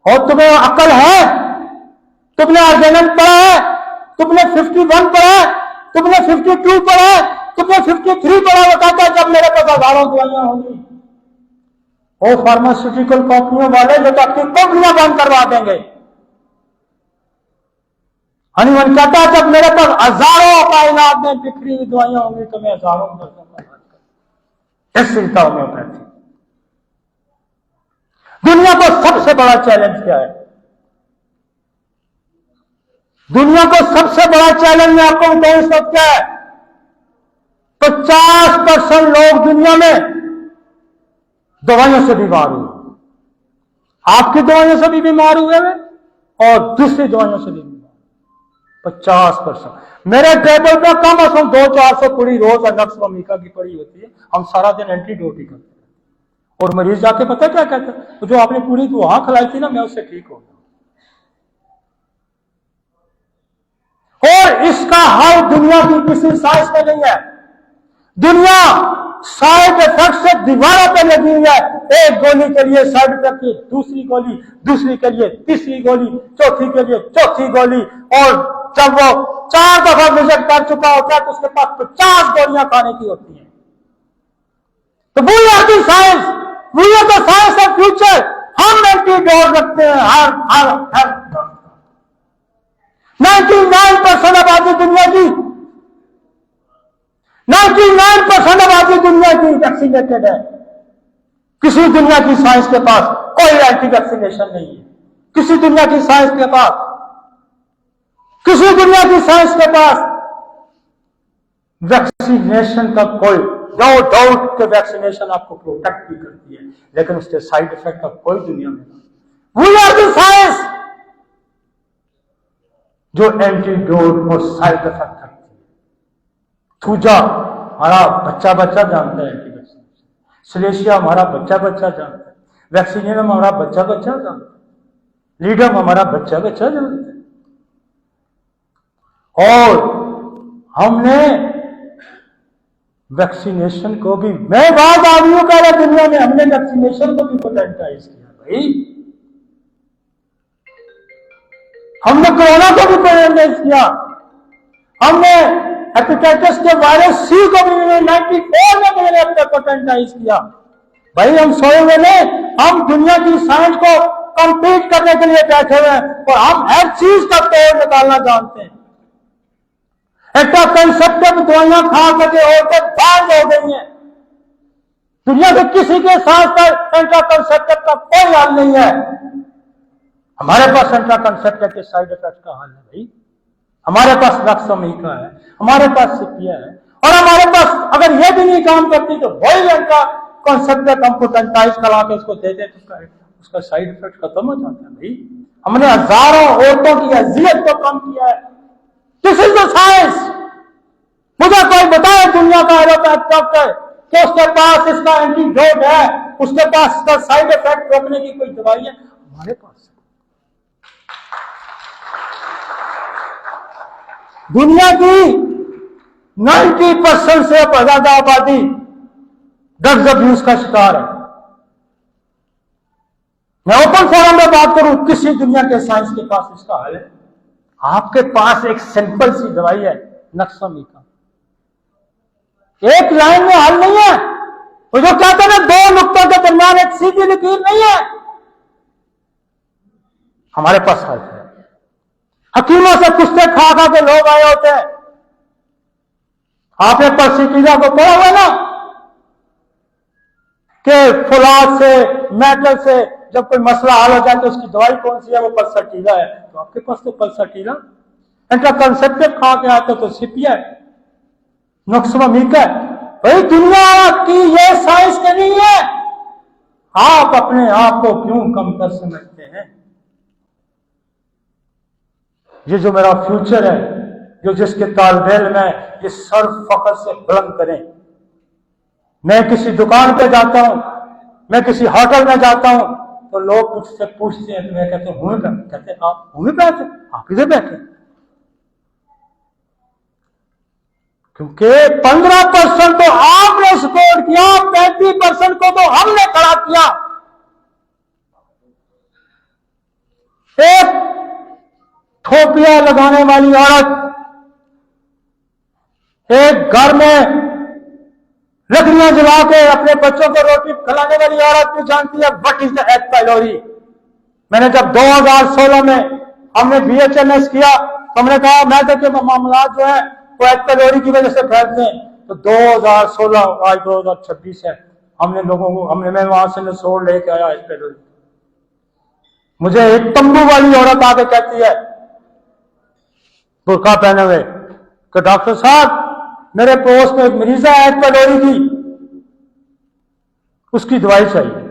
और तुम्हें अकल है, तुमने अर्जेनल पढ़ा है, तुमने 51 पढ़ा है, तुमने 52 पढ़ा है, तुमने 53 पढ़ा। वो कहता है जब मेरे पास हजारों दवाइयां होंगी। वो फार्मास्यूटिकल कंपनियों वाले जो अपनी कंपनियां बंद करवा देंगे। हनीमन कहता है जब मेरे पास हजारों कायनात में बिखरी हुई दवाइयां होंगी तो मैं हजारों सिलता होम्योपैथी। दुनिया को सबसे बड़ा चैलेंज क्या है? दुनिया को सबसे बड़ा चैलेंज मैं आपको बताऊं इस वक्त क्या है? 50% लोग दुनिया में दवाइयों से बीमार हुए। आपकी दवाइयों से भी बीमार हुए हैं और दूसरी दवाइयों से भी बीमार। 50%। मेरे टेबल पर कम से कम 200-400 पूरी रोज नक्स वमीका की पड़ी होती है। हम सारा दिन एंटीडोट ही करते हैं और मरीज जाके पता क्या कहता है, तो जो आपने पूरी दुआ खिलाई थी ना मैं उससे ठीक हो गया। और इसका हल दुनिया की किसी साइंस में नहीं है। दुनिया साइड इफेक्ट से दीवारों पे लगी हुई है। एक गोली के लिए साइड इफेक्ट की दूसरी गोली, दूसरी के लिए तीसरी गोली, चौथी के लिए चौथी गोली। और जब वो 4 दफा विजिट कर चुका होता है तो उसके पास 50 गोलियां खाने की होती हैं। तो वो आती साइंस, वो तो साइंस ऑफ फ्यूचर। हम एंटीडोट रखते हैं हर 99% आबादी दुनिया की, 99% आबादी दुनिया की वैक्सीनेटेड है। किसी दुनिया की साइंस के पास कोई एंटी वैक्सीनेशन नहीं है। किसी दुनिया की साइंस के पास, किसी दुनिया की साइंस के पास वैक्सीनेशन का कोई नो डाउट कि वैक्सीनेशन आपको प्रोटेक्ट भी करती है, लेकिन उसके साइड इफेक्ट का कोई दुनिया में नहीं। वी आर द साइंस जो एंटीडोट और साइड इफेक्ट करती है। थूजा हमारा बच्चा जानता है एंटी वैक्सीनेशन, सिलेशिया हमारा बच्चा जानता है, वैक्सीनियम हमारा बच्चा जानता है, लीडम हमारा बच्चा जानता है। और हमने वैक्सीनेशन को भी, मैं बात आदमियों कह रहा दुनिया में, हमने वैक्सीनेशन को भी पेटेंटाइज किया भाई। हमने कोरोना को भी पेटेंटाइज किया। हमने हेपेटाइटिस के वायरस सी को भी 94 में मैंने अपने पेटेंटाइज किया। भाई हम सोए हुए नहीं, हम दुनिया की साइंस को कंपीट करने के लिए बैठे हुए हैं और हम हर चीज का तोड़ निकालना जानते हैं। एंटा कंसेप्टिव दवाइयां खा करके औरतें बांझ हो गई हैं। दुनिया के किसी के साथ एंटा कंसेप्टिव का कोई हल नहीं है। हमारे पास एंट्रा कंसेप्ट के साइड इफेक्ट का हल है भाई। हमारे पास नक्सोमीका है, हमारे पास सिपिया है, और हमारे पास अगर ये भी नहीं काम करती तो वही एंट्रा कंसेप्ट हम पोटेंटाइज करा के उसको दे दे तो उसका साइड इफेक्ट खत्म हो जाता है भाई। हमने हजारों औरतों की अजियत को कम किया है। This is the science. मुझे कोई बताए दुनिया का एलोपैथ डॉक्टर कि उसके पास इसका एंटीडोट है, उसके पास इसका साइड इफेक्ट रोकने की कोई दवाई है? हमारे पास दुनिया की 90% से ज्यादा आबादी ड्रग्स अब्यूज का शिकार है। मैं ओपन फोरम में बात करूं, किसी दुनिया के साइंस के पास इसका हल है? आपके पास एक सिंपल सी दवाई है, नक्सोमीका। एक लाइन में हल नहीं है। वो जो कहते हैं ना, दो नुक्तों के दरमियान एक सीधी लकीर नहीं है। हमारे पास हल है। हकीमों से कुश्ते खा खा के लोग आए होते हैं। आपने पर्सिटीजा को पढ़ा हुआ ना कि फुलाद से, मेटल से जब कोई मसला हल हो जाए तो उसकी दवाई कौन सी है? वो पर्सिटीजा है। तो आपके पास तो पर्सिटीजा, एंट्रा कंसेप्टिव खा के आते तो सिपिया है, नक्सोमीका है। भाई दुनिया की ये साइंस नहीं है। आप अपने आप को क्यों कम कर समझते हैं? ये जो मेरा फ्यूचर है, जो जिसके तालबेल में ये सर फखर से बुलंद करें। मैं किसी दुकान पे जाता हूं, मैं किसी होटल में जाता हूं तो लोग मुझसे पूछते हैं, तो मैं कहते हूं, कहते आप हूं बैठे, आप इधर बैठे। क्योंकि 15% तो आपने सपोर्ट किया, 35% को तो हमने खड़ा किया। एक थोपिया लगाने वाली औरत, एक घर में लकड़ियां जला के अपने बच्चों को रोटी खिलाने वाली औरत भी जानती है what is the egg pylori. मैंने जब 2016 में हमने BHMS किया तो हमने कहा मैदे के मामला जो है वो एग पाइलोरी की वजह से फैलते हैं। तो 2016 आज 2026 है, हमने लोगों को मैं वहां से निचोड़ लेके आया एग पाइलोरी। मुझे एक तंबू वाली औरत आके कहती है बुर्का पहने हुए कि डॉक्टर साहब मेरे पड़ोस में एक मरीज है एग पाइलोरी की, उसकी दवाई चाहिए।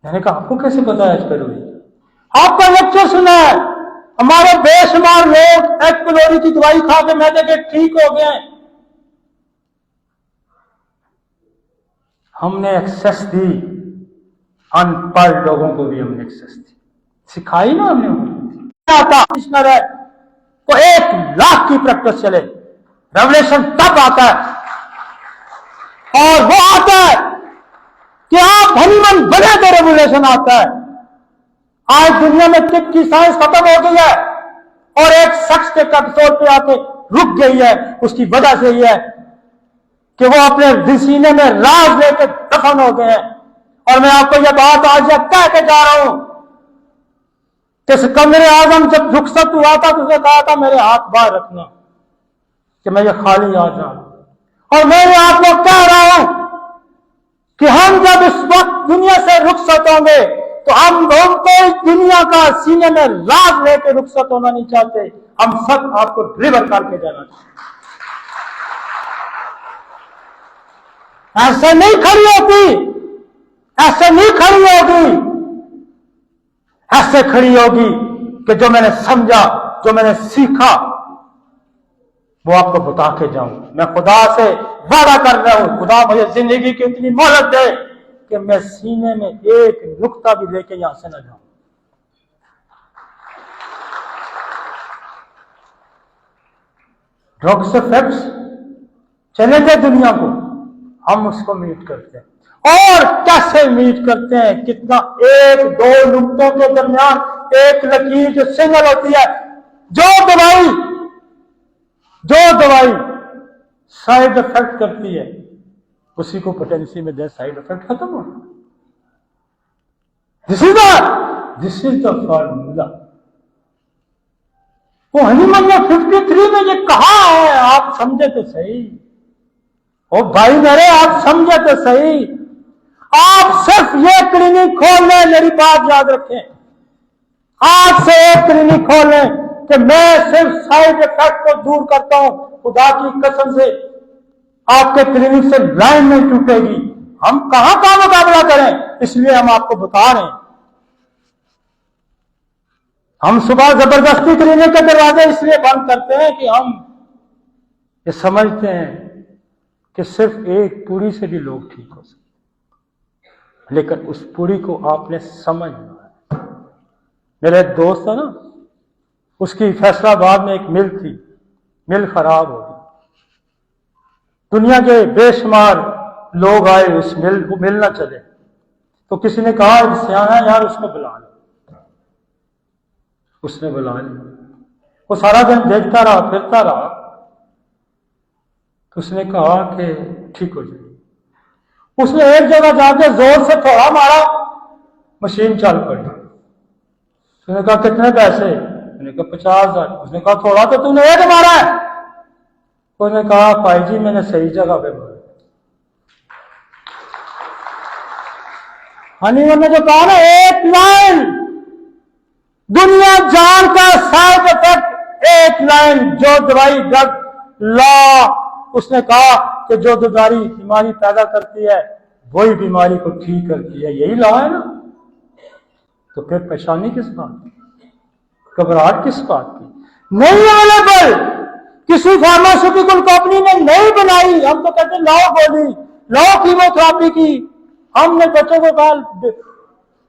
मैंने कहा आपको कैसे पता है एग पाइलोरी? आपका लेक्चर सुना है। हमारे बेशुमार लोग एग पाइलोरी की दवाई खा के मैदे के ठीक हो गए। हमने एक्सेस दी, अनपढ़ लोगों को भी हमने एक्सेस दी, सिखाई ना हमने। आता है तो 1 लाख की प्रैक्टिस चले, रेवलेशन तब आता है, और वो आता है कि आप हनीमन बने तो रेवलेशन आता है। आज दुनिया में तिब की साइंस खत्म हो गई है और एक शख्स के कब्जों पे आके रुक गई है। उसकी वजह से यह है कि वो अपने सीने में राज लेके दफन हो गए हैं। और मैं आपको यह बात आज कह के जा रहा हूं कि सिकंदर आजम जब रुखसत हुआ था तो उसने कहा था मेरे हाथ बाहर रखना कि मैं ये खाली आ जाऊं। और मैं आपको कह रहा हूं कि हम जब इस वक्त दुनिया से रुखसत होंगे तो हम कोई दुनिया का सीने में लाज लेके रुखसत होना नहीं चाहते। हम सब आपको डिलीवर करके जाना चाहते। ऐसे नहीं खड़ी होगी, ऐसे नहीं खड़ी होगी, ऐसे खड़ी होगी कि जो मैंने समझा, जो मैंने सीखा, वो आपको बता के जाऊं। मैं खुदा से वादा कर रहा हूं, खुदा मुझे जिंदगी की इतनी मोहलत दे कि मैं सीने में एक नुक्ता भी लेके यहां से न जाऊं। ड्रग्स इफेक्ट्स चले गए दुनिया को, हम उसको मीट करते हैं। और कैसे मीट करते हैं? कितना 1-2 नुक्तों के दरमियान एक लकीर जो सिंगल होती है। जो दवाई साइड इफेक्ट करती है उसी को पोटेंसी में दे, साइड इफेक्ट खत्म हो। This is the formula. वो हनीमन ने 53 में ये कहा है, आप समझे तो सही। ओ भाई मेरे, आप समझे तो सही। आप सिर्फ सिर्फ ये क्लिनिक खोल लें, मेरी बात याद रखें, आज से एक क्लिनिक खोल लें कि मैं सिर्फ साइड इफेक्ट को दूर करता हूं, खुदा की कसम से आपके क्लिनिक से लाइन नहीं टूटेगी। हम कहां का मुकाबला करें, इसलिए हम आपको बता रहे हैं। हम सुबह जबरदस्ती क्लिनिक के दरवाजे इसलिए बंद करते हैं कि हम ये समझते हैं कि सिर्फ एक पूरी से भी लोग ठीक हो सकते, लेकिन उस पूरी को आपने समझना है। मेरा एक दोस्त था ना, उसकी फैसलाबाद में एक मिल थी, मिल खराब हो गई। दुनिया के बेशुमार लोग आए उस मिल ना चले, तो किसी ने कहा सियाना यार उसको बुला लो। उसने बुला लिया, वो सारा दिन देखता रहा, फिरता रहा, तो उसने कहा कि ठीक हो जाए। उसने एक जगह जाके जोर से थोड़ा मारा, मशीन चल पड़ी। उसने कहा कितने पैसे? उसने कहा 50,000। उसने कहा थोड़ा तो तूने एक मारा है। उसने कहा भाई जी मैंने सही जगह पे मारा। हनीमन ने जो कहा ना, एक लाइन दुनिया जान का साइड इफेक्ट, एक लाइन जो दवाई ड्रग लॉ, उसने कहा कि जो दवाई बीमारी पैदा करती है वही बीमारी को ठीक करती है, यही लॉ है ना। तो फिर परेशानी किस बात की, घबराहट किस बात की? नहीं अवेलेबल, किसी फार्मास्यूटिकल कंपनी ने नहीं बनाई। हम तो कहते लॉ बोली, लॉ कीमोथेरेपी की, हमने बच्चों को कहा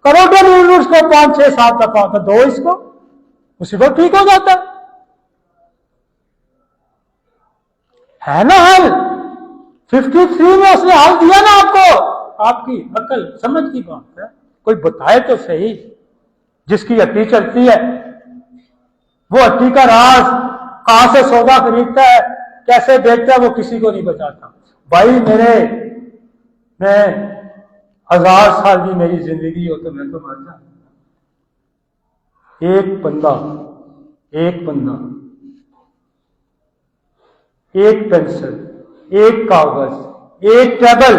करोड़ों यूनिट्स को 5, 6, 7 दफा, तो दो इसको, उसी को ठीक हो जाता है ना हल। 53 में उसने हल दिया ना आपको, आपकी अकल समझ की बात है। कोई बताए तो सही, जिसकी हड्डी चलती है वो हड्डी का राज, कहां से सौदा खरीदता है, कैसे बेचता है, वो किसी को नहीं बताता। भाई मैं 1000 साल की मेरी जिंदगी हो तो मैं तो मर जाऊं। एक बंदा, एक पेंसिल, एक कागज, एक टेबल,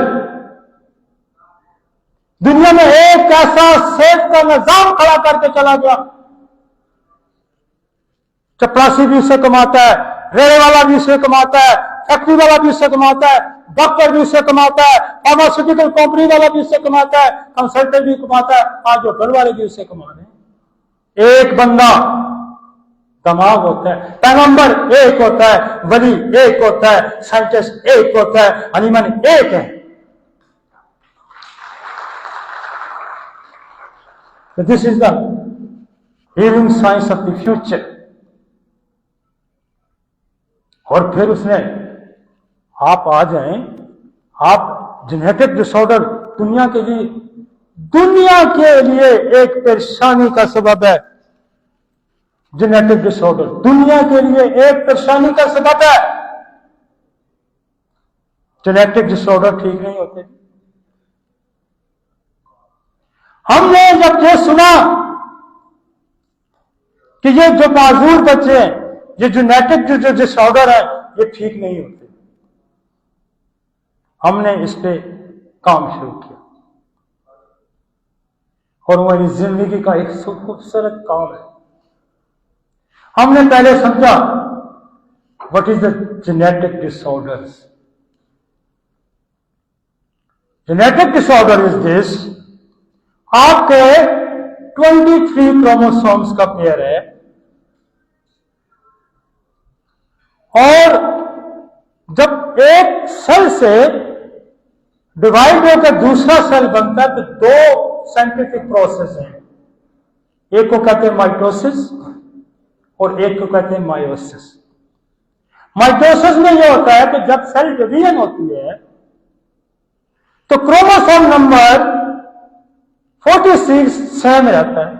दुनिया में एक ऐसा सेठ का निजाम खड़ा करके चला गया। चपरासी भी उससे कमाता है, रेड़े वाला भी उससे कमाता है, फैक्ट्री वाला भी उससे कमाता है, डॉक्टर भी उससे कमाता है, फार्मास्यूटिकल कंपनी वाला भी उससे कमाता है, कंसल्टेंट भी कमाता है, आज होटल वाले भी उससे कमा रहे हैं। एक बंदा दिमाग होता है, पैगंबर एक होता है, वली एक होता है, साइंटिस्ट एक होता है, हनीमन एक है। This is the healing science of the future. और फिर उसने, आप आ जाएं, आप जेनेटिक डिसऑर्डर दुनिया के लिए एक परेशानी का सबब है। जेनेटिक डिसऑर्डर दुनिया के लिए एक परेशानी का सबब है। जेनेटिक डिसऑर्डर ठीक नहीं होते। हमने जब ये सुना कि ये जो माजूर बच्चे हैं, ये जेनेटिक जो डिसऑर्डर है, ये ठीक नहीं होते, हमने इस पे काम शुरू किया और वो मेरी जिंदगी का एक खूबसूरत काम है। हमने पहले समझा what is the genetic disorders. Genetic disorder is this, आपके 23 क्रोमोसोम्स का पेयर है और जब एक सेल से डिवाइड होकर दूसरा सेल बनता है तो दो साइंटिफिक प्रोसेस हैं, एक को कहते हैं माइटोसिस और एक को कहते हैं मायोसिस। माइटोसिस में यह होता है कि जब सेल डिवीजन होती है तो क्रोमोसोम नंबर 46 सेम रहता है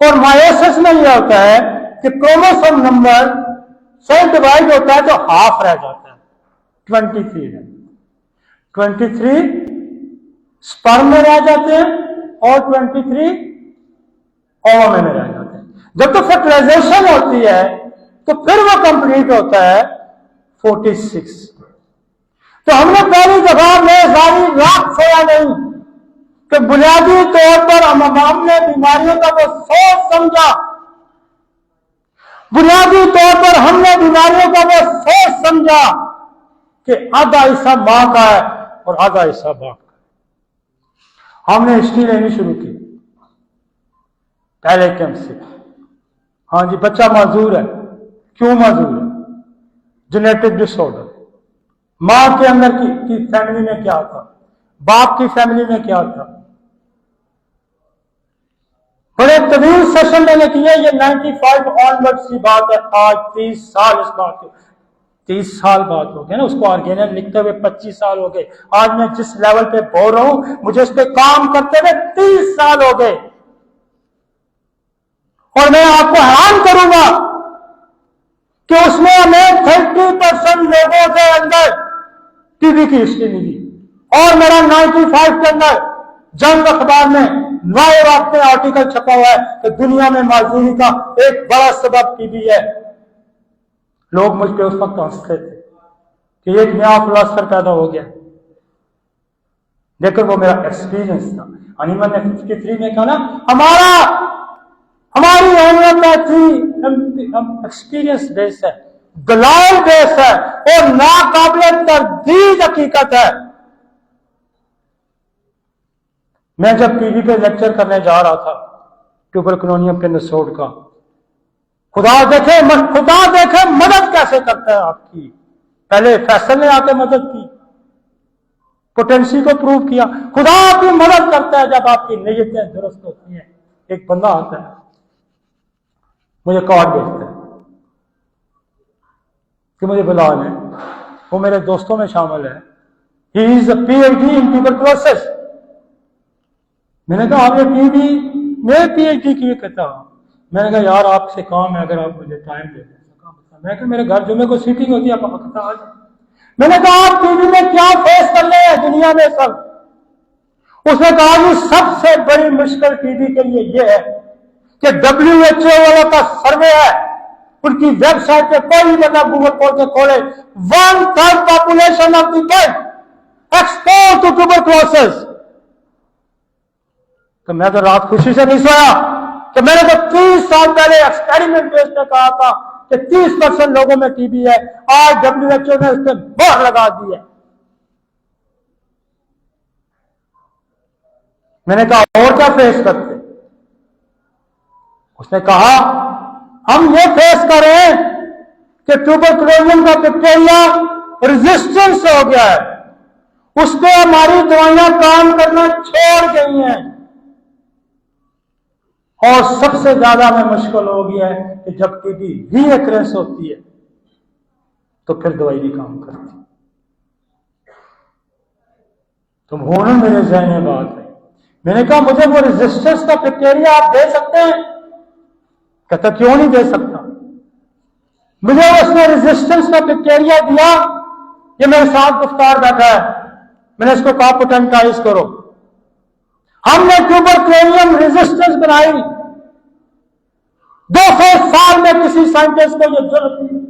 और मायोसिस में यह होता है कि क्रोमोसोम नंबर, सेल डिवाइड होता है तो हाफ रह जाता है, 23 है। 23 स्पर्म में रह जाते हैं और 23 ओवम में रह जाते हैं। जब तो फर्टिलाइजेशन होती है तो फिर वो कंप्लीट होता है 46। तो हमने पहली दफा में सारी रात सोया नहीं, कि बुनियादी तौर पर हमने बीमारियों का वो सोच समझा, बुनियादी तौर पर हमने बीमारियों का वो सोच समझा कि आधा हिस्सा मां का है और आधा हिस्सा बाप का। हमने हिस्ट्री लेनी शुरू की पहले कैंप से। हाँ जी, बच्चा माजूर है। क्यों माजूर है? Genetic disorder. मां के अंदर की फैमिली में क्या था, बाप की फैमिली में क्या था। बड़े तवील सेशन मैंने किए, ये 95 ऑनवर्ड्स की बात है। आज 30 साल इस बात को, 30 साल बात हो गए ना, उसको ऑर्गेनल लिखते हुए 25 साल हो गए। आज मैं जिस लेवल पे बोल रहा हूं, मुझे उस पर काम करते हुए 30 साल हो गए। और मैं आपको हैरान करूंगा कि उसमें हमें 30% लोगों के अंदर टीबी की हिस्ट्री मिली। और मेरा 95 के अंदर जंग अखबार में नए वक्त में आर्टिकल छपा हुआ है कि दुनिया में माजूरी का एक बड़ा सबब टीबी है। लोग मुझ पर उस वक्त हंसते थे कि एक नया फिलोसफर पैदा हो गया, लेकिन वो मेरा एक्सपीरियंस था। हनीमन ने 53 में कहा ना, हमारी होम्योपैथी एक्सपीरियंस बेस है, दलाल बेस है और नाकाबिल तरदीद हकीकत है। मैं जब टीवी पे लेक्चर करने जा रहा था ट्यूबरकुलोनियम के नसोड का, खुदा देखे मदद कैसे करता है आपकी। पहले फैसल ने आके मदद की, पोटेंसी को प्रूव किया। खुदा आपकी मदद करता है जब आपकी नीयतें दुरुस्त होती हैं। एक बंदा आता है, मुझे कार्ड भेजता है कि मुझे बुला लें, वो मेरे दोस्तों में शामिल है। He is a PhD in tuberculosis. मैंने कहा आपने टीबी में PhD किए? कहता। मैंने कहा यार आपसे काम है, अगर आप मुझे टाइम दे दें। मैं कहा मेरे घर जुमे को सीटिंग होती है, आप पता आ जाए। मैंने कहा आप टीबी में क्या फेस कर रहे हैं दुनिया में सब? उसने कहा कि सबसे बड़ी मुश्किल टीबी के लिए यह है कि WHO वालों का सर्वे है, उनकी वेबसाइट पे कोई बंदा गूगल खोल के खोले, 1/3 population of the world expose to tuberculosis. तो मैं तो रात खुशी से नहीं सोया कि मैंने तो 30 साल पहले एक्सपेरिमेंट बेस पे कहा था कि 30% लोगों में टीबी है। आज WHO ने उस पर मोहर लगा दी है। मैंने कहा और क्या फेस करते? उसने कहा हम ये फेस कर रहे हैं कि ट्यूबरकुलोसिस का बैक्टीरिया रेजिस्टेंस हो गया है, उस पर हमारी दवाइयां काम करना छोड़ गई हैं। और सबसे ज्यादा में मुश्किल हो गया है कि जब टीबी रीअक्रेंस होती है तो फिर दवाई भी काम करती है। तो होना मेरे जहन में बात है। मैंने कहा मुझे वो रेजिस्टेंस का बैक्टीरिया आप दे सकते हैं? कहता क्यों नहीं दे सकता। मुझे उसने रेजिस्टेंस का बैक्टीरिया दिया, ये मेरे साथ गुफ्तार बैठा है, मैंने इसको कहा पोटेंटाइज करो। हमने ट्यूबरकुलोनियम रेजिस्टेंस बनाई। 200 साल में किसी साइंटिस्ट को यह जरूरत नहीं,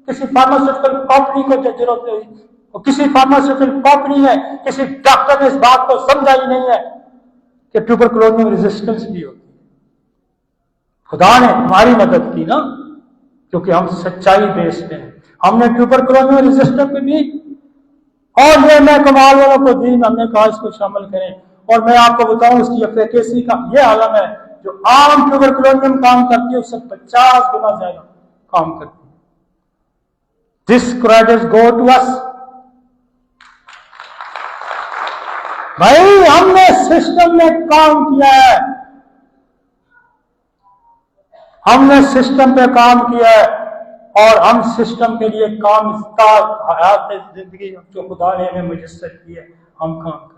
किसी फार्मास्यूटिकल कंपनी को जो जरूरत नहीं, और किसी फार्मास्यूटिकल कंपनी है, किसी डॉक्टर ने इस बात को समझा ही नहीं है कि ट्यूबरकुलोनियम रेजिस्टेंस भी होती है। खुदा ने हमारी मदद की ना, क्योंकि हम सच्चाई बेस पे हैं। हमने ट्यूबरकुलोनियम रेजिस्टेंस पे भी, और ये मैं कमाल वालों को दी, हमने कहा इसको शामिल करें। और मैं आपको बताऊं उसकी एफिकेसी का ये आलम है, जो आम ट्यूबरकुलोनियम काम करती है उससे 50 गुना ज्यादा काम करती है। This credit go to us. भाई हमने सिस्टम में काम किया है, हमने सिस्टम पे काम किया है, और हम सिस्टम के लिए काम हयात जिंदगी जो खुदा ने हमें मुयस्सर की है, हम काम करें।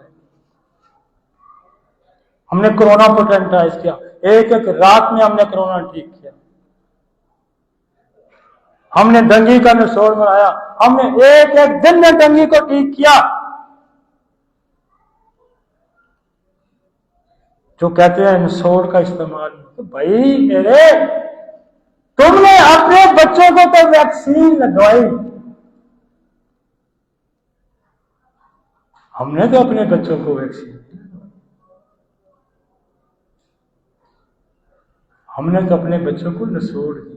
हमने कोरोना पोटेंटाइज किया, एक एक रात में हमने कोरोना ठीक किया। हमने डंगी का निचोड़ बनाया, हमने एक एक दिन में डंगी को ठीक किया। जो कहते हैं निचोड़ का इस्तेमाल, तो भाई मेरे, तुमने अपने बच्चों को तो वैक्सीन लगवाई, हमने तो अपने बच्चों को वैक्सीन। हमने तो अपने बच्चों को नसोड़ दी।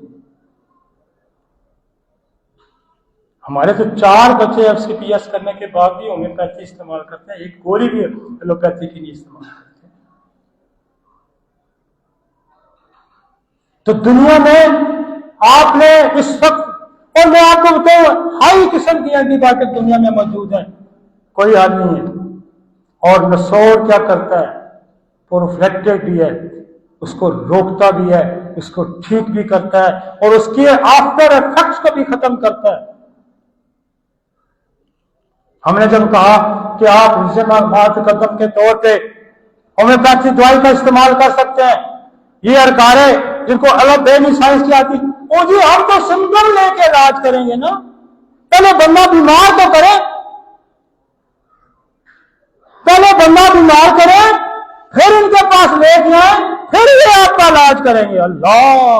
हमारे तो 4 बच्चे FCPS करने के बाद भी होम्योपैथी इस्तेमाल करते हैं, एक गोली भी एलोपैथी की नहीं इस्तेमाल करते। तो दुनिया में आपने इस वक्त, और मैं आपको बताऊं, हाई किस्म की एंटीबायोटिक दुनिया में मौजूद है, कोई हाल नहीं है। और नसोड़ क्या करता है, प्रोफिलैक्टिक भी है, उसको रोकता भी है, उसको ठीक भी करता है, और उसके आफ्टर इफेक्ट्स को भी खत्म करता है। हमने जब कहा कि आप मात कदम के तौर पे होम्योपैथी दवाई का इस्तेमाल कर सकते हैं, ये अरकारे जिनको अलग बेनी साइंस की आती, ओ जी हम तो सिम्टम लेके इलाज करेंगे ना, पहले बंदा बीमार तो करे, पहले बंदा बीमार करे, फिर इनके पास ले जाए, फिर ये आपका इलाज करेंगे। अल्लाह,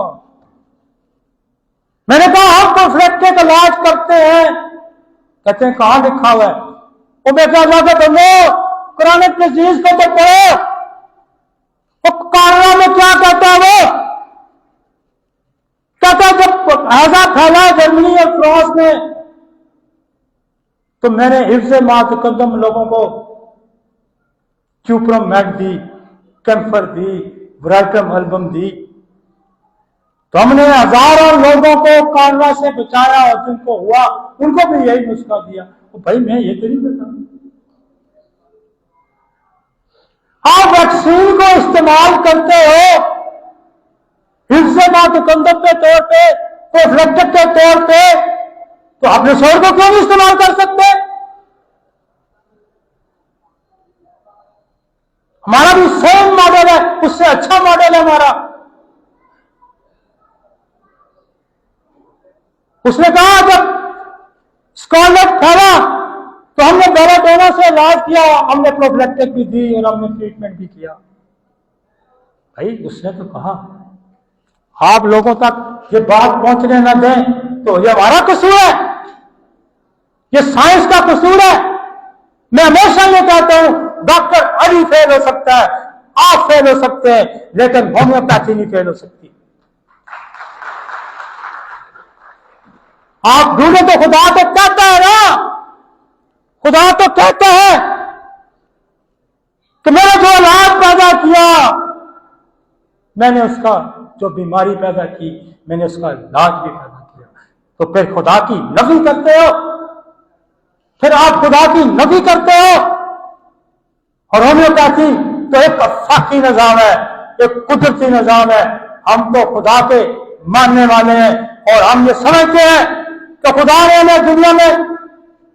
मैंने कहा हम प्रोफिलैक्टिक इलाज करते हैं, कहते हैं कहां लिखा हुआ है? वो बेटा अल्लाह के बंदो, क्रॉनिक डिजीज को तो पढ़ो, वो कानून में क्या कहता है? वो कहता है जब ऐसा फैला जर्मनी और फ्रांस में, तो मैंने हिफ्ज़े मातकद्दम लोगों को क्यूप्रमेट दी, कैम्फर दी, वराइटम एल्बम दी, तो हमने हजारों लोगों को कोरोना से बचाया, और जिनको हुआ उनको भी यही नुस्खा दिया। तो भाई मैं ये तो नहीं बता, आप वैक्सीन को इस्तेमाल करते हो हिफ्ज़े मातकद्दम के तौर पे, प्रोफिलैक्टिक के तौर पे, तो आप नसोड़ को क्यों नहीं इस्तेमाल कर सकते? हमारा भी सेम मॉडल है, उससे अच्छा मॉडल है हमारा। उसने कहा जब स्कारलेट फैला तो हमने बेलाडोना से इलाज किया, हमने प्रोफिलैक्टिक भी दी और हमने ट्रीटमेंट भी किया। भाई उसने तो कहा आप लोगों तक ये बात पहुंचने न दें तो ये हमारा कसूर है, ये साइंस का कसूर है। मैं हमेशा ये कहता हूं, डॉक्टर अली फेल हो सकता है, आप फेल हो सकते हैं, लेकिन होम्योपैथी नहीं फेल हो सकती। आप ढूंढे तो खुदा तो कहता है ना, खुदा तो कहता है कि मैंने जो औलाद पैदा किया, मैंने उसका जो बीमारी पैदा की, मैंने उसका इलाज भी पैदा किया। तो फिर खुदा की नफी करते हो, फिर आप खुदा की नफी करते हो। और होम्योपैथी तो एक अफाकी निजाम है, एक कुदरती निजाम है। हम तो खुदा के मानने वाले हैं, और हम ये समझते हैं कि खुदा ने हमें दुनिया में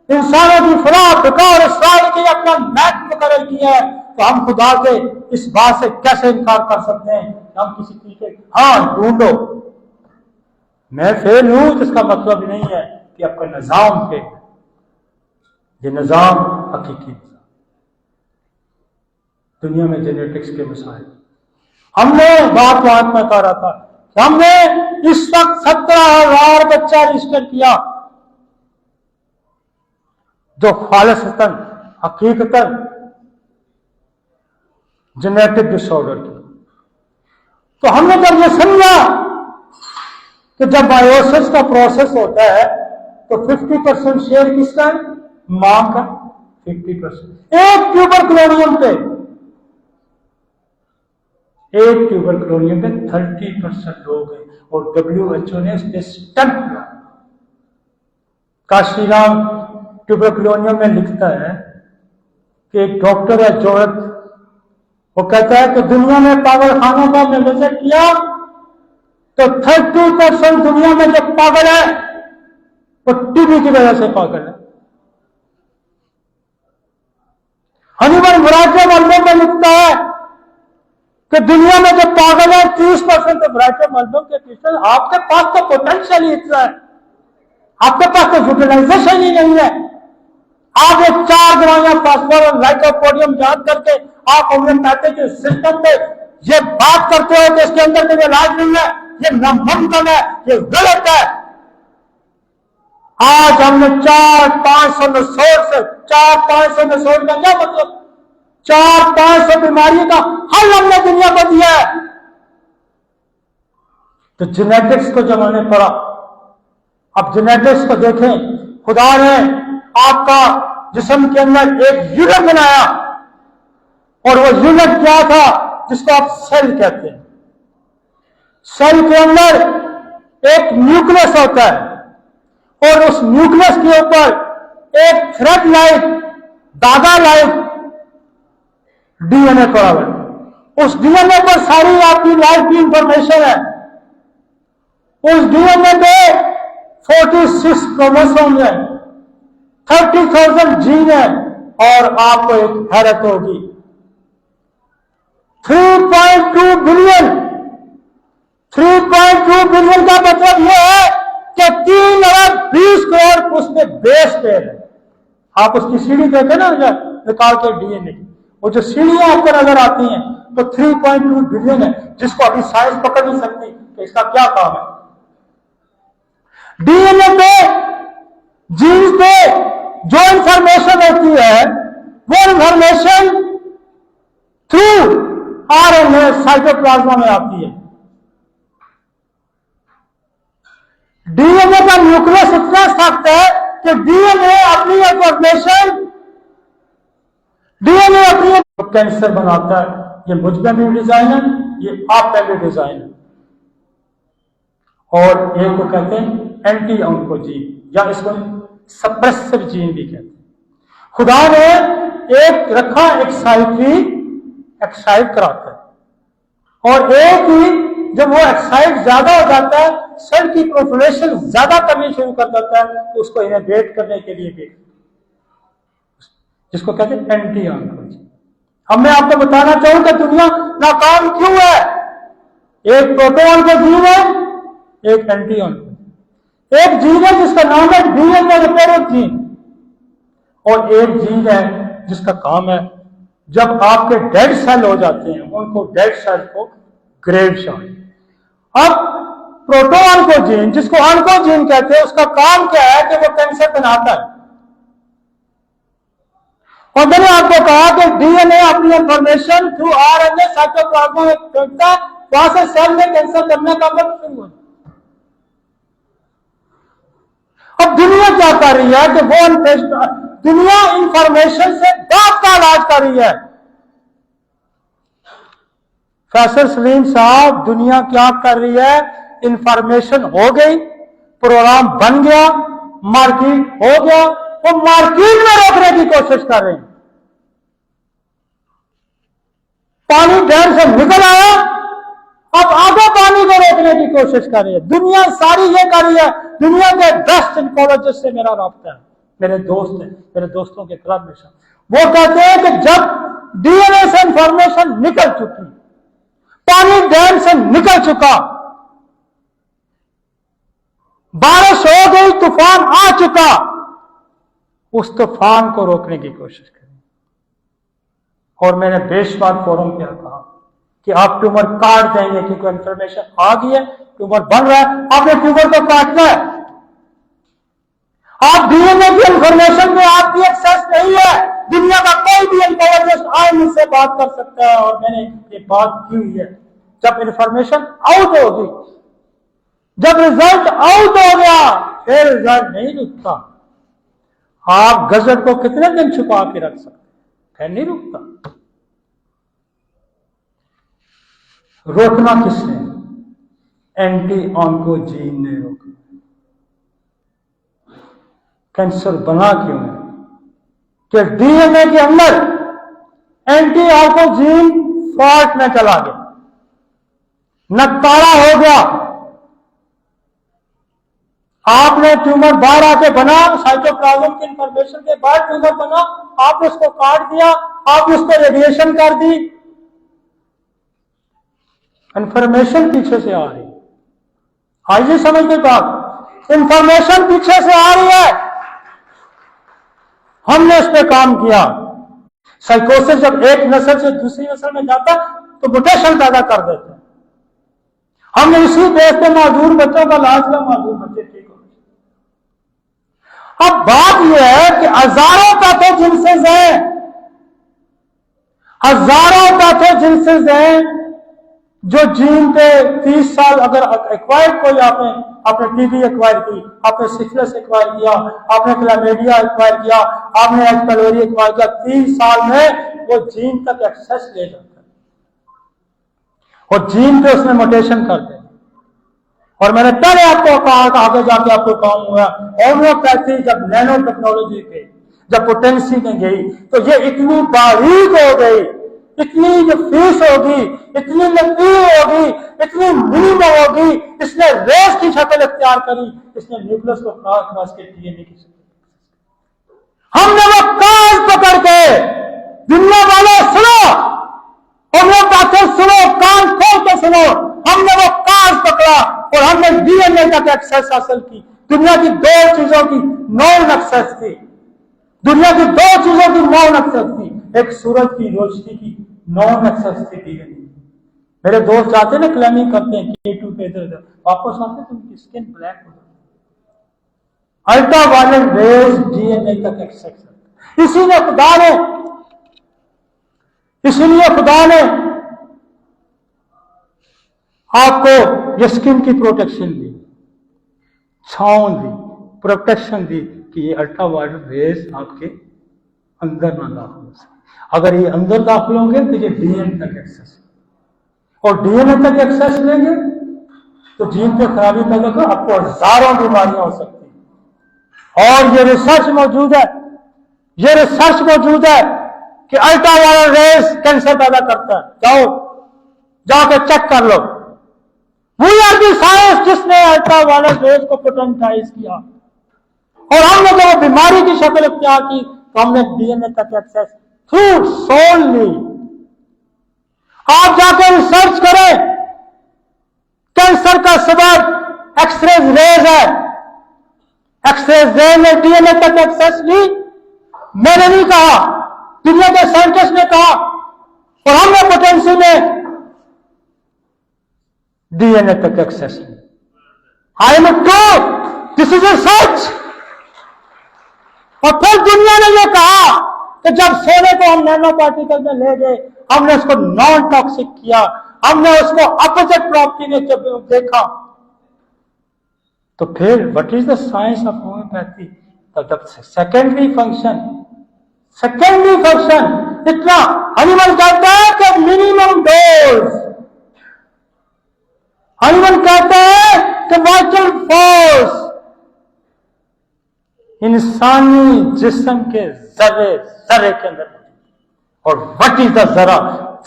इंसानों की फलाह फिका और इसराइल की अपना मैच मुकर्रर किया है, तो हम खुदा के इस बात से कैसे इनकार कर सकते हैं? हम किसी चीज के हाँ ढूंढो, मैं फेल हूं जिसका मतलब नहीं है कि आपका निजाम फेल है। ये निजाम हकीकी निजाम, दुनिया में जेनेटिक्स के मसाइल, हमने बात में कह रहा था, हमने इस वक्त 17,000 बच्चा रजिस्टर किया जो खालिसतन हकीकतन जेनेटिक डिसऑर्डर की। तो हमने जब ये समझा कि जब बायोसिस का प्रोसेस होता है तो 50% शेयर किसका है? मां का 50%। एक ट्यूबरक्लोनियम पे 30% लोग हैं, और WHO ने इसके स्टंट काशीराम ट्यूबरक्लोनियम में लिखता है कि एक डॉक्टर है जोरत, वो कहता है कि दुनिया में पागल खानों का हमने विजिट किया तो 30% दुनिया में जो पागल है वो टीबी की वजह से पागल है। हनीमन वराइटम एल्बम में लिखता है कि दुनिया में जो पागल है 30% तो वराइटम एल्बम के पीछे। आपके पास तो पोटेंशियल ही इतना है, आपके पास तो यूटिलाइजेशन ही नहीं है। आप ये 4 दवाइयां फास्फोर और लाइकोपोडियम जान करके आप होम्योपैथी के सिस्टम पे ये बात करते हो कि इसके अंदर कोई इलाज नहीं है, ये नामुमकिन है, ये गलत है। आज हमने 400-500 नसोड़ से 400-500 नसोड़ का क्या मतलब? 400-500 बीमारी का हल हमने दुनिया को दिया है। तो जेनेटिक्स को जब मैंने पढ़ा, अब जेनेटिक्स को देखें, खुदा ने आपका जिस्म के अंदर एक यूनिट बनाया, और वो यूनिट क्या था? जिसको आप सेल कहते हैं। सेल के अंदर एक न्यूक्लियस होता है, और उस न्यूक्लियस के ऊपर एक थ्रेड लाइक, धागा लाइक डीएनए पड़ा हुआ है। उस डीएनए पर सारी आपकी लाइफ की इंफॉर्मेशन है। उस डीएनए पे 46 क्रोमोसोम है, 30,000 जीन है, और आपको एक हैरत होगी, 3.2 बिलियन। 3.2 बिलियन का मतलब यह है कि 3 अरब 20 करोड़ उसमें बेस पेयर है। आप उसकी सीढ़ी देखें ना, निकाल के डीएनए, वो जो सीढ़ियां आपको नजर आती हैं, तो 3.2 बिलियन है, जिसको अभी साइंस पकड़ नहीं सकती कि इसका क्या काम है। डीएनए पे, जीन्स पे जो इंफॉर्मेशन होती है, वो इंफॉर्मेशन थ्रू आरएनए साइटोप्लाज्मा में आती है। डीएनए का न्यूक्लियस इतना सख्त है कि डीएनए अपनी इंफॉर्मेशन, डीएनए अपनी कैंसर बनाता है। ये मुझ में भी डिजाइन है, ये आप में भी डिजाइन है। और एक को कहते हैं एंटी ऑन्कोजीन, या इसको सप्रेसिव जीन भी कहते हैं। खुदा ने एक रखा, एक्साइट कराता है, और एक ही जब वो एक्साइट ज्यादा हो जाता है, सेल की प्रोफिलेशन ज्यादा करनी शुरू कर देता है, तो उसको इनहिबिट करने के लिए भी, जिसको कहते हैं एंटी ऑन्कोजीन। अब मैं आपको बताना चाहूं कि दुनिया नाकाम क्यों है। एक प्रोटोन का जीन है, एक एंटी ऑन्कोजीन। एक जीन है जिसका नाम है डीएनए रिपेयर जीन, और एक जीन है जिसका काम है जब आपके डेड सेल हो जाते हैं, उनको डेड सेल को ग्रेव शॉट। अब प्रोटोन को जीन, जिसको ऑन्कोजीन कहते हैं, उसका काम क्या है कि वो कैंसर बनाता है। और मैंने आपको कहा कि डीएनए अपनी इंफॉर्मेशन थ्रू आरएनए साइटोप्लाज्मा में फेंकता है, वहां से सेल में कैंसर करने का वक्त शुरू होता है। अब दुनिया क्या कर रही है कि वो दुनिया इंफॉर्मेशन से दांत का इलाज कर रही है। फैसल सलीम साहब, दुनिया क्या कर रही है? इंफॉर्मेशन हो गई, प्रोग्राम बन गया, मार्केट हो गया, वो मार्केट में रोकने की कोशिश कर रहे हैं। पानी डैम से निकल आया, अब आगे पानी को रोकने की कोशिश कर रही है। दुनिया सारी ये कर रही है। दुनिया के बेस्ट इकोलॉजिस्ट से मेरा राब्ता है, मेरे दोस्त हैं, मेरे दोस्तों के क्लब में सब, वो कहते हैं कि जब डीएनए से इंफॉर्मेशन निकल चुकी, पानी डैम से निकल चुका, बारिश हो गई, तूफान आ चुका, उस तूफान को रोकने की कोशिश करें। और मैंने बेशुमार फोरम पे कहा कि आप ट्यूमर काट देंगे क्योंकि इंफॉर्मेशन आ गई है, ट्यूमर बन रहा है, आपने ट्यूमर को काटना है। आप डीएनए की इंफॉर्मेशन में आपकी एक्सेस नहीं है। दुनिया का कोई भी इंफॉर्मेशन आज मुझसे बात कर सकता है, और मैंने ये बात की हुई है। जब इंफॉर्मेशन आउट होगी, जब रिजल्ट आउट हो गया, फिर रिजल्ट नहीं रुकता। आप गजब को कितने दिन छुपा के रख सकते, फिर नहीं रुकता। रोकना किसने? एंटी ऑन्कोजीन ने रोका। कैंसर बना क्यों है? कि डीएनए के अंदर एंटी ऑन्कोजीन फॉल्ट में चला गया, नकारा हो गया। आपने ट्यूमर बाहर आके बना, साइटोप्लाज्म की इंफॉर्मेशन के बाद ट्यूमर बना, आपने उसको काट दिया, आपने उसको रेडिएशन कर दी, इंफॉर्मेशन पीछे से आ रही है। आइए समझ के बात, इंफॉर्मेशन पीछे से आ रही है, हमने इस पे काम किया। साइकोसिस जब एक नस्ल से दूसरी नस्ल में जाता तो म्यूटेशन पैदा कर देते हैं। हमने इसी बेस पे माजूर बच्चों का इलाज किया, माजूर बच्चे ठीक हो गए। अब बात यह है कि हजारों पैथोजेनेसिस हैं, हजारों पैथोजेनेसिस हैं, जो जीन पे 30 साल अगर एक्वायर कोई आपने टीबी एक्वायर की, आपने सिफिलिस एक्वायर किया, आपने क्लैमिडिया एक्वायर किया, आपने एच पाइलोरी एक्वायर किया, 30 साल में वो जीन तक एक्सेस ले जाता है और जीन पे उसने म्यूटेशन कर दे। और मैंने पहले आपको कहा कि आगे जाके आपको काम हुआ होम्योपैथी जब नैनो टेक्नोलॉजी पे जब पोटेंसी में गई तो ये इतनी बारीक हो गई, इतनी जो फीस होगी, इतनी लंबी होगी, इतनी मिनिमम होगी, इसने रेस की शक्ल इख्तियार करी, इसने न्यूक्लियस को क्रॉस के डीएनए की शक्ल। हमने वो काज पकड़ के दुनिया वालों सुनो, होम्योपैथी सुनो, कान खोल के सुनो, हमने वो काज पकड़ा और हमने डीएनए तक एक्सेस हासिल की। दुनिया की दो चीजों की नॉन एक्सेस थी, दुनिया की दो चीजों की नॉन एक्सेस थी, एक सूरज की रोशनी की नॉन एक्सेस थी डीएनए। मेरे दोस्त जाते ना क्लेमिंग करते हैं K2 पे इधर उधर, वापस आते तो उनकी स्किन ब्लैक हो जाती। अल्ट्रा वायलेट रेज डीएनए तक एक्सेस है। इसीलिए खुदा ने आपको ये स्किन की प्रोटेक्शन दी, छांव दी, प्रोटेक्शन दी कि ये अल्ट्रा वायलेट रेज आपके अंदर ना दाखिल हो सके। अगर ये अंदर दाखिल होंगे तो ये डीएनए तक एक्सेस, और डीएनए तक एक्सेस लेंगे तो जीन पे खराबी पैदा कर आपको हजारों बीमारियां हो सकती हैं। और ये रिसर्च मौजूद है कि अल्ट्रा वायलेट रेज कैंसर पैदा करता है। जाके चेक कर लो। वी आर दी साइंस जिसने अल्ट्रा वायलेट रेज को पोटेंटाइज किया, और हमने जब वो बीमारी की शक्ल इख्तियार की तो हमने डीएनए तक एक्सेस थ्रू सोल ली। आप जाकर रिसर्च करें, कैंसर का सबब एक्सरे रेज है। एक्सरे रेज ने डीएनए तक एक्सेस ली, मैंने नहीं कहा, दुनिया के साइंटिस्ट ने कहा, और हमने पोटेंसी में डीएनए तक एक्सेस ली। I am true, this is a सच। और फिर दुनिया ने यह कहा कि जब सोने को हम नैनो पार्टिकल में ले गए, हमने उसको नॉन टॉक्सिक किया, हमने उसको अपोजिट प्रॉपर्टी में जब देखा, तो फिर what is the science of homeopathy? तब सेकेंडरी फंक्शन इतना हनीमन कहता है कि मिनिमम डोज, हनीमन कहता है कि वाइटल फोर्स इंसानी जिस्म के जर्रे के अंदर। और व्हाट इज द जरा?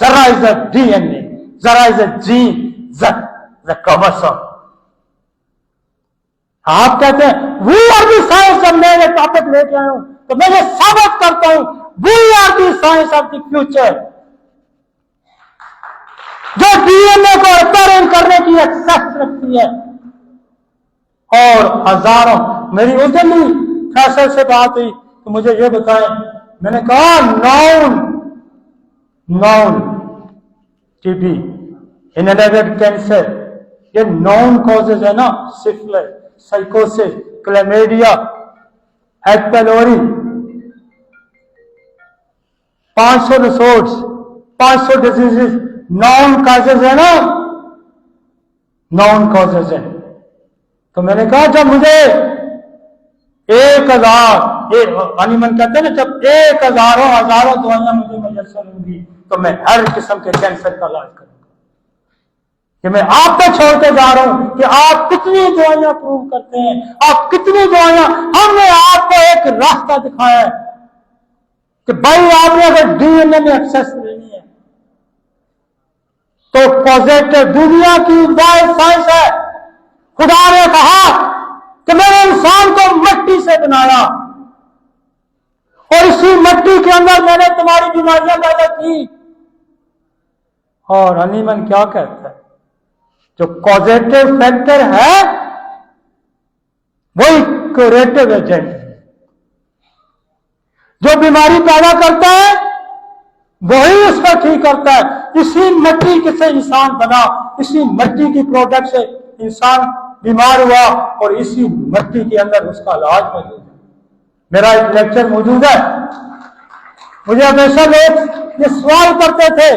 जरा इज अ डीएनए, जरा is a gene, the chromosome. आप कहते हैं वी आर दी साइंस, जब मैं ये टॉपिक लेके आया हूं तो मैं ये साबित करता हूं we are the science of the future, जो डीएनए को रिपेयरिंग करने की एक्सेस रखती है। और हजारों, मेरी उस दिन भी फैसल से बात हुई तो मुझे ये बताएं, मैंने कहा नॉन टीबी, इनहेरिटेड कैंसर, ये नॉन कॉजेज है ना, सिफिलिस, साइकोसिस, chlamydia, H pylori, 500 resorts, 500 diseases, non causes है ना, नॉन कॉजेज है। तो मैंने कहा जब मुझे 1000 हनीमन कहते हैं ना, जब 1000 हजारों दवाइयां मुझे मुयस्सर होंगी तो मैं हर किस्म के कैंसर का इलाज करूंगा। कि मैं आप पे छोड़ते जा रहा हूं कि आप कितनी दवाइयां प्रूव करते हैं, आप कितनी दवाइयां, हमने आपको एक रास्ता दिखाया है कि भाई आपने अगर डीएनए में एक्सेस लेनी है तो पॉजिटिव, दुनिया की वाइल्ड साइंस है। खुदा ने कहा कि मैंने इंसान को मिट्टी से बनाया और इसी मिट्टी के अंदर मैंने तुम्हारी बीमारियां पैदा की। और हनीमन क्या कहता है, जो कॉजेटिव फैक्टर है वही क्यूरेटिव एजेंट है। जो बीमारी पैदा करता है वही उसको ठीक करता है। इसी मिट्टी से इंसान बना, इसी मिट्टी की प्रोडक्ट से इंसान बीमार हुआ और इसी मिट्टी के अंदर उसका इलाज मौजूद है। मेरा एक लेक्चर मौजूद है, मुझे हमेशा लोग ये सवाल करते थे,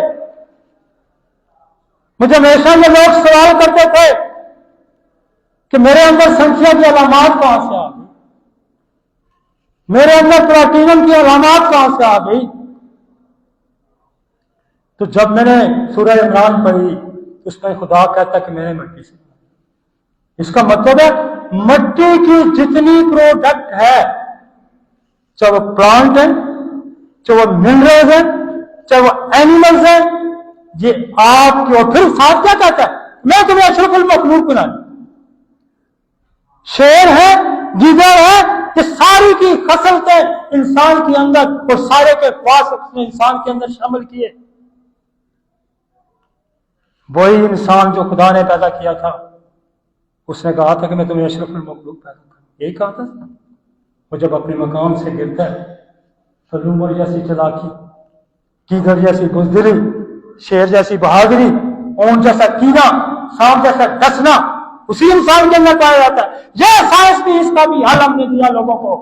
मुझे हमेशा ये लोग सवाल करते थे कि मेरे अंदर संख्या की अलामत कहां से आ गई, मेरे अंदर प्लैटिनम की अलामत कहां से आ गई। तो जब मैंने सूरह इमरान पढ़ी उसमें खुदा कहता कि मैंने मिट्टी से, इसका मतलब है मिट्टी की जितनी प्रोडक्ट है, चाहे वो प्लांट है, चाहे वो मिनरल्स है, चाहे वो एनिमल्स है, ये आपके। और फिर साथ क्या कहता है, मैं तुम्हें अशरफुल मखलूक बनाया। शेर है, गिदड़ है, ये सारी की खसलतें इंसान के अंदर और सारे के पास उसने इंसान के अंदर शामिल किए। वही इंसान जो खुदा ने पैदा किया था, उसने कहा था कि मैं तुम्हें अशरफुल मखलूक पैदा करूं, यही कहा था। वो जब अपने मकाम से गिरता है तो लूमड़ जैसी चलाकी, कीदड़ जैसी बुजदिली, शेर जैसी बहादुरी, ऊंट जैसा कीना, सांप जैसा डसना उसी इंसान के अंदर पाया जाता है। यह साइंस भी, इसका भी हल हमने दिया लोगों को।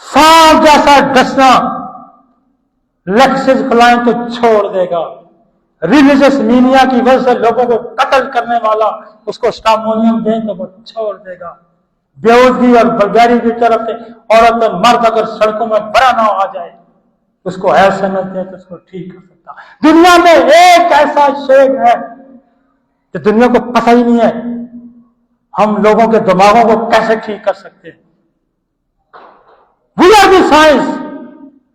सांप जैसा डसना, लक्ष्य खिलाएं तो छोड़ देगा। रिलीजियस मीनिया की वजह से लोगों को कत्ल करने वाला, उसको स्टामोनियम दें तो वो छोड़ देगा। बेहोशी और बलगारी की तरफ से औरत और मर्द अगर सड़कों में बड़ा ना आ जाए, उसको ऐसा न दे तो उसको ठीक कर सकता। दुनिया में एक ऐसा शेर है कि दुनिया को पता ही नहीं है हम लोगों के दिमागों को कैसे ठीक कर सकते हैं। We are the science.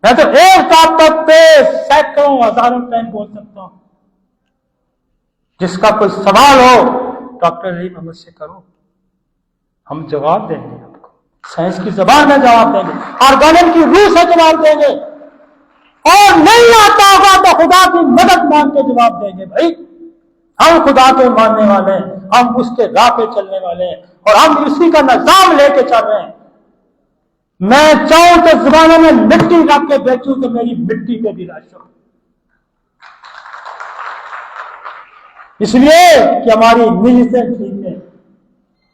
मैं तो एक टॉपिक पे सैकड़ों हजारों टाइम बोल सकता हूं। जिसका कोई सवाल हो डॉक्टर रहीम अहमद से करो, हम जवाब देंगे आपको। साइंस की जबान में जवाब देंगे, ऑर्गेनिक की रूह से जवाब देंगे, और नहीं आता होगा तो खुदा की मदद मांग के जवाब देंगे। भाई हम खुदा को मानने वाले हैं, हम उसके राह पे चलने वाले हैं, और हम उसी का निजाम लेके चल रहे हैं। मैं चाहूं तो जमाने में मिट्टी रख के बेचूं तो मेरी मिट्टी पे भी राज हो, इसलिए कि हमारी नीयतें ठीक है,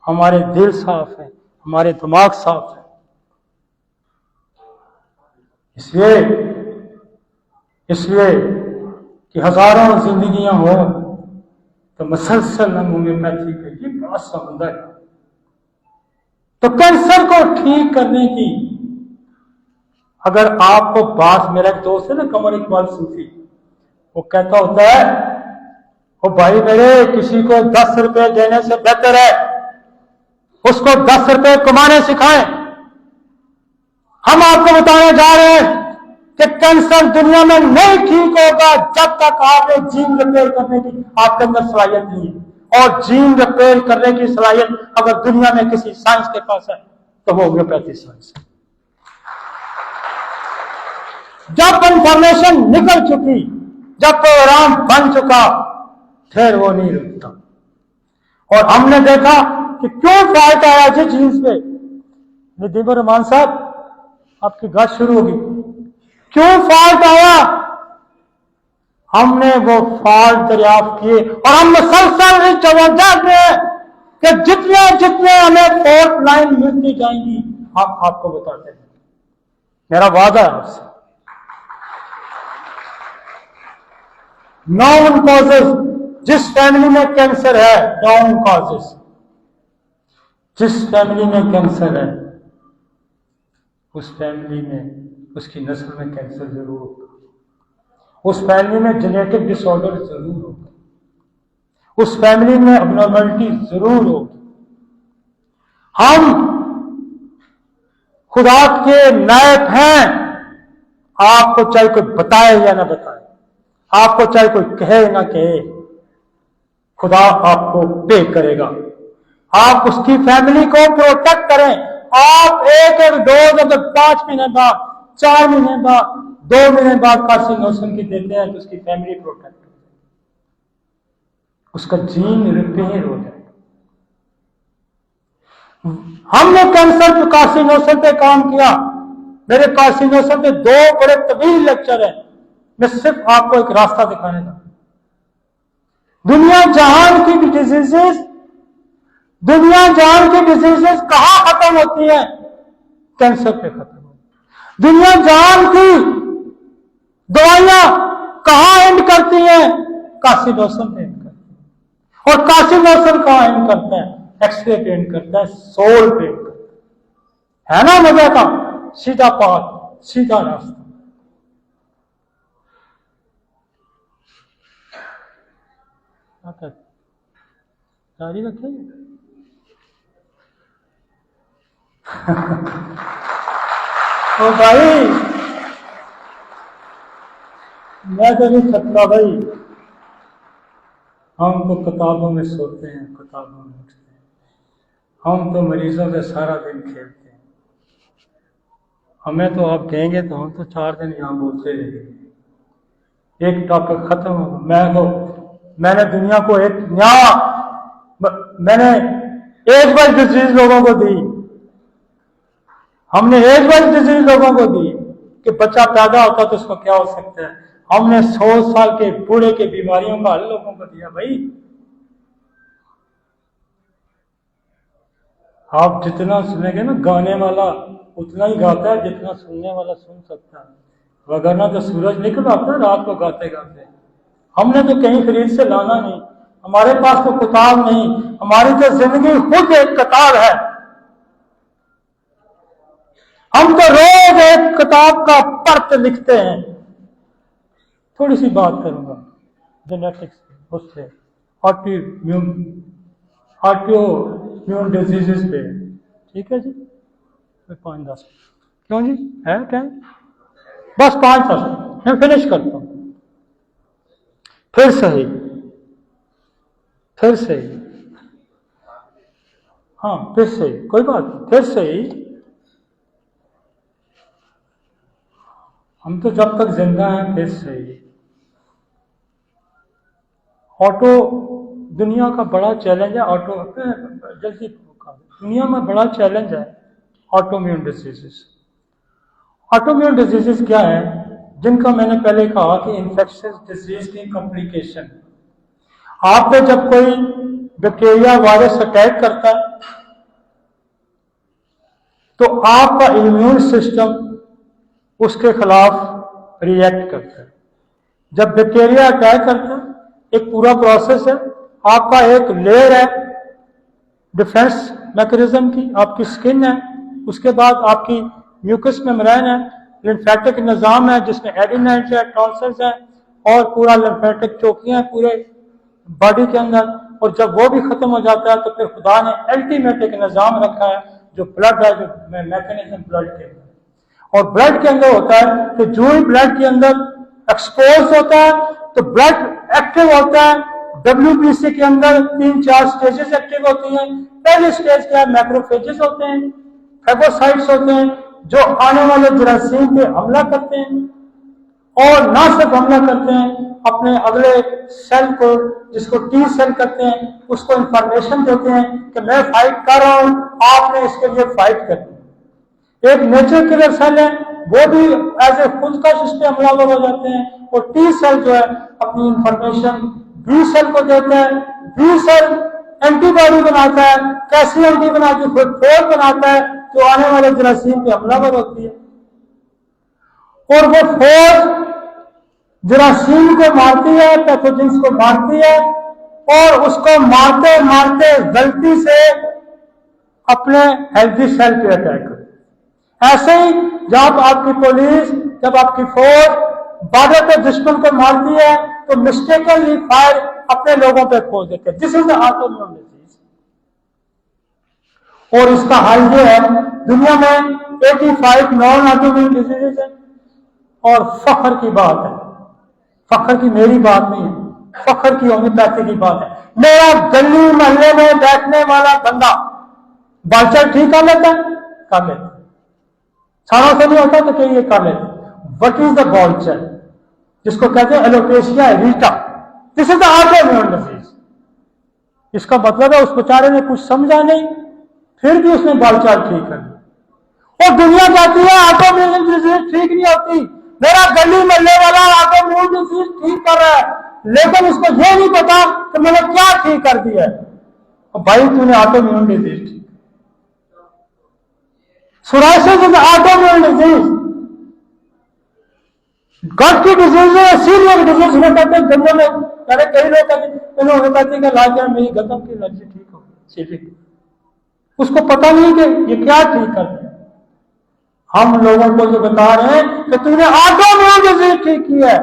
हमारे दिल साफ है, हमारे दिमाग साफ है। इसलिए कि हजारों जिंदगियां हो तो मसलसल होम्योपैथी का ये बड़ा समंदर है। तो कैंसर को ठीक करने की अगर आपको बात, मेरा एक दोस्त है ना कमर इकबाल सूफी, वो कहता होता है, ओ भाई मेरे, किसी को 10 रुपए देने से बेहतर है उसको 10 रुपए कमाने सिखाएं। हम आपको बताने जा रहे हैं कि कैंसर दुनिया में नहीं ठीक होगा जब तक आपने जीन रिपेयर करने की आपके अंदर सलाहियत नहीं है। और जीन रिपेयर करने की सलाहियत अगर दुनिया में किसी साइंस के पास है तो वो होम्योपैथी साइंस है। जब इंफॉर्मेशन निकल चुकी, जब प्रोग्राम बन चुका, फिर वो नहीं रुकता। और हमने देखा कि क्यों फाइट आया जिस जीन्स पे। नदीम रहमान साहब, आपकी बात शुरू होगी। क्यों फॉल्ट आया? हमने वो फॉल्ट दरियाफ्त किए और हम मुसलसल तवज्जो दें कि जितने जितने हमें फॉल्ट लाइन मिलती जाएंगी हम आपको बताते हैं। मेरा वादा है आपसे। नॉन कॉजेज, जिस फैमिली में कैंसर है, नॉन कॉजेज, जिस फैमिली में कैंसर है उस फैमिली में, उसकी नस्ल में कैंसर जरूर होगा। उस फैमिली में जेनेटिक डिसऑर्डर जरूर होगा। उस फैमिली में अबनॉर्मलिटी जरूर होगी। हम खुदा के नायब हैं। आपको चाहे कोई बताए या ना बताए, आपको चाहे कोई कहे ना कहे, खुदा आपको पे करेगा। आप उसकी फैमिली को प्रोटेक्ट करें। आप एक डोज अगर 5 महीने बाद, 4 महीने बाद, 2 महीने बाद कार्सिनोसिन की देते हैं तो उसकी फैमिली प्रोटेक्ट हो जाए, उसका जीन रिपेयर हो जाए। हमने कैंसर पे कार्सिनोसिन पे काम किया। मेरे कार्सिनोसिन पे 2 बड़े तवील लेक्चर हैं। मैं सिर्फ आपको एक रास्ता दिखाने का। दुनिया जहान की डिजीजेस, दुनिया जहान की डिजीजेस कहां खत्म होती है? कैंसर पे खत्म होती है। दुनिया जहान की दवाइयां कहां एंड करती हैं? काशी लोशन पे एंड करते हैं। और काशी लोशन कहाँ एंड करता है? एक्सरे पे एंड करता है, सोल पे एंड करता है ना मजा का? सीधा पाथ, सीधा रास्ता। जारी रखेंगे। तो भाई मैं तो नहीं थकता भाई। हम तो किताबों में सोते हैं, किताबों में उठते हैं। हम तो मरीजों से सारा दिन खेलते हैं। हमें तो आप कहेंगे तो हम तो 4 दिन यहाँ बोलते रहेंगे। एक टॉपिक खत्म हो। मैंने दुनिया को एक मैंने एज वाइज डिजीज लोगों को दी। हमने एज वाइज डिजीज लोगों को दी कि बच्चा पैदा होता तो उसको क्या हो सकता है। हमने 100 साल के बूढ़े के बीमारियों का हल लोगों को दिया भाई। आप जितना सुनेंगे ना, गाने वाला उतना ही गाता है जितना सुनने वाला सुन सकता है। वगरना तो सूरज निकल आता है रात को गाते गाते। हमने तो कहीं खरीद से लाना नहीं, हमारे पास तो किताब नहीं, हमारी तो जिंदगी खुद एक किताब है। हम तो रोज एक किताब का पर्त लिखते हैं। थोड़ी सी बात करूंगा जेनेटिक्स उससे, ऑटोइम्यून डिजीजेस पे। ठीक है जी, 5-10 क्यों जी है क्या? बस 5-10 मैं फिनिश करता हूं। फिर सही, हाँ फिर सही, कोई बात नहीं, फिर सही। हम तो जब तक जिंदा हैं फिर सही। ऑटो दुनिया का बड़ा चैलेंज है। जल्दी दुनिया में बड़ा चैलेंज है ऑटोइम्यून डिजीजेस। ऑटोइम्यून डिजीजेस क्या है? जिनका मैंने पहले कहा कि इन्फेक्शियस डिजीज की कॉम्प्लिकेशन। आप पे जब कोई बैक्टीरिया वायरस अटैक करता है तो आपका इम्यून सिस्टम उसके खिलाफ रिएक्ट करता है। जब बैक्टीरिया अटैक करता है, एक पूरा प्रोसेस है। आपका एक लेयर है डिफेंस मैकेनिज्म की, आपकी स्किन है, उसके बाद आपकी म्यूकस मेम्ब्रेन है, लिम्फेटिक निजाम है जिसमें एडिनाइड्स है, टॉन्सिल्स है और पूरा लिम्फेटिक चौकियां हैं पूरे बॉडी के अंदर। और जब वो भी खत्म हो जाता है तो फिर खुदा ने अल्टीमेट एक निजाम रखा है जो ब्लड है, जो मैकेनिज्म ब्लड के अंदर। और ब्लड के अंदर होता है कि जो ही ब्लड के अंदर एक्सपोज होता है तो ब्लड एक्टिव होता है। WBC के अंदर 3-4 स्टेजेस एक्टिव होती हैं। पहले स्टेज क्या है? मैक्रोफेजेस होते हैं, फेगोसाइट्स होते हैं जो आने वाले जरासीम पे हमला करते हैं। और ना सिर्फ हमला करते हैं, अपने अगले सेल को, जिसको टी सेल करते हैं, उसको इंफॉर्मेशन देते हैं कि मैं फाइट कर रहा हूं, आपने इसके लिए फाइट करनी है। एक नेचर किलर सेल है, वो भी एज ए खुद का सिस्टम हमलावर हो जाते हैं। और टी सेल जो है अपनी इंफॉर्मेशन बी सेल को देता है। बी सेल एंटीबॉडी बनाता है। कैसी एंटीबॉडी? खुद फोर्स बनाता है जो आने वाले जरासीम पे हमलावर होती है। और वो फोर्स जरासीम को मारती है, पैथोजेंस को मारती है और उसको मारते मारते गलती से अपने हेल्थी सेल पे अटैक करती है। ऐसे ही जब आपकी पुलिस, जब आपकी फोर्स बॉर्डर पे दुश्मन को मारती है तो मिस्टेकनली फायर अपने लोगों पे खोल देते हैं। This is autoimmune disease. और इसका हल ये है, दुनिया में 85 नॉन ऑटोइम्यून डिजीजेज है। और फख्र की बात है, फख्र की मेरी बात नहीं है, फख्र की होम्योपैथी की बात है। मेरा गली मोहल्ले में बैठने वाला बंदा बालचल ठीक कर लेता है, कर लेता है। सारों से नहीं होता तो कहीं ये कर लेते। व्हाट इज द बालचल? जिसको कहते हैं alopecia areata. This is the autoimmune disease. इसका मतलब है उस बेचारे ने कुछ समझा नहीं, फिर भी उसने बालचाल ठीक कर ली। और दुनिया कहती है ऑटोइम्यून डिजीज ठीक नहीं होती। मेरा गली मोहल्ले वाला ऑटोइम्यून डिजीज ठीक कर रहा है, लेकिन उसको ये नहीं पता कि मैंने क्या ठीक कर दिया है। और भाई तूने ऑटोइम्यून डिजीज ठीक, सोराइसिस इज ऑटोइम्यून डिजीज। गट की डिजीज है, सीरियस डिजीज में कहते हैं दुनिया में, अरे कई लोग कहते हैं होम्योपैथी का इलाज है, मेरी गदम की एलर्जी ठीक हो गई, सीरियस। उसको पता नहीं कि ये क्या ठीक करते हैं। हम लोगों को जो बता रहे हैं कि तुमने ऑटोइम्यून डिजीज ठीक की है।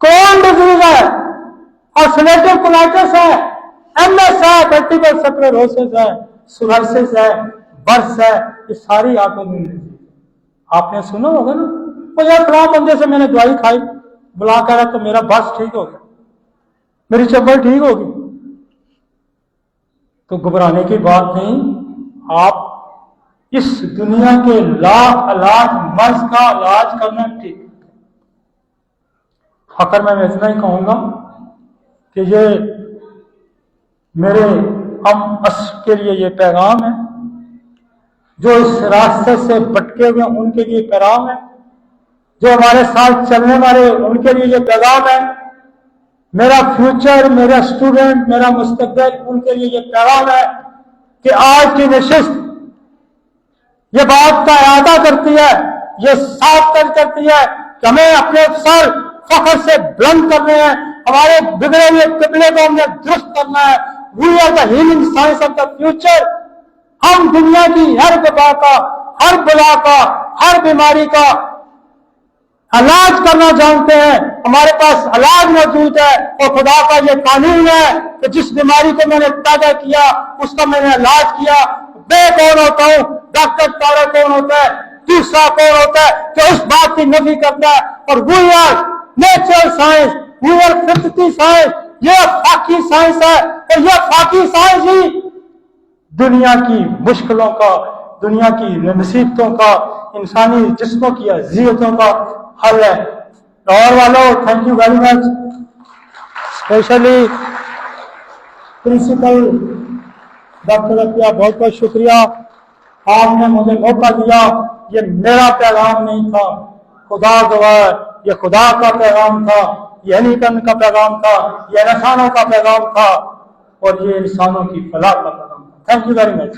कौन डिजीज है? ऑक्सीडेटिव कोलाइटिस है, एमएस है, मल्टीपल स्क्लेरोसिस है, सोराइसिस है, बर्स है, ये सारी ऑटोइम्यून डिजीज। आपने सुना होगा ना, तो यार फलां बंदे से मैंने दवाई खाई, बुला कर तो मेरा बर्स ठीक हो गया, मेरी चप्पल ठीक होगी। तो घबराने की बात नहीं। आप इस दुनिया के लाख इलाज मर्ज का इलाज करना ठीक। आखिर मैं इतना ही कहूंगा कि ये मेरे हम के लिए ये पैगाम है, जो इस रास्ते से भटके हुए उनके लिए पैगाम है, जो हमारे साथ चलने वाले उनके लिए ये पैगाम है, मेरा फ्यूचर, मेरा स्टूडेंट, मेरा मुस्तकबिल, उनके लिए ये पैगाम है कि आज की नशिस्त ये बात का इरादा करती है, ये साफ करती है कि हमें अपने सर फख्र से बुलंद करने हैं, हमारे बिगड़े हुए किबले को हमने दुरुस्त करना है। We are the healing science of the future. हम दुनिया की हर वबा का, हर बला का, हर बीमारी का इलाज करना जानते हैं। हमारे पास इलाज मौजूद है और खुदा का ये कानून है कि जिस बीमारी को मैंने पैदा किया उसका मैंने इलाज किया। मैं कौन होता हूं? डॉक्टर तारा कौन होता है? दूसरा कौन होता है कि उस बात की नफी करता है? और we are natural science, we are prakriti science, यह फाकी साइंस है और यह फाकी साइंस ही दुनिया की मुश्किलों का, दुनिया की मुसीबतों का, इंसानी जिस्मों की अजियतों का हल है। लाहौर वालों, thank you very much, specially principal doctor Atiya, बहुत बहुत शुक्रिया, आपने मुझे मौका दिया। ये मेरा पैगाम नहीं था, खुदा गवाह, ये खुदा का पैगाम था, ये हनीकन का पैगाम था, ये इंसानों का पैगाम था और ये इंसानों की फलाह का पैगाम था। Thank you very much.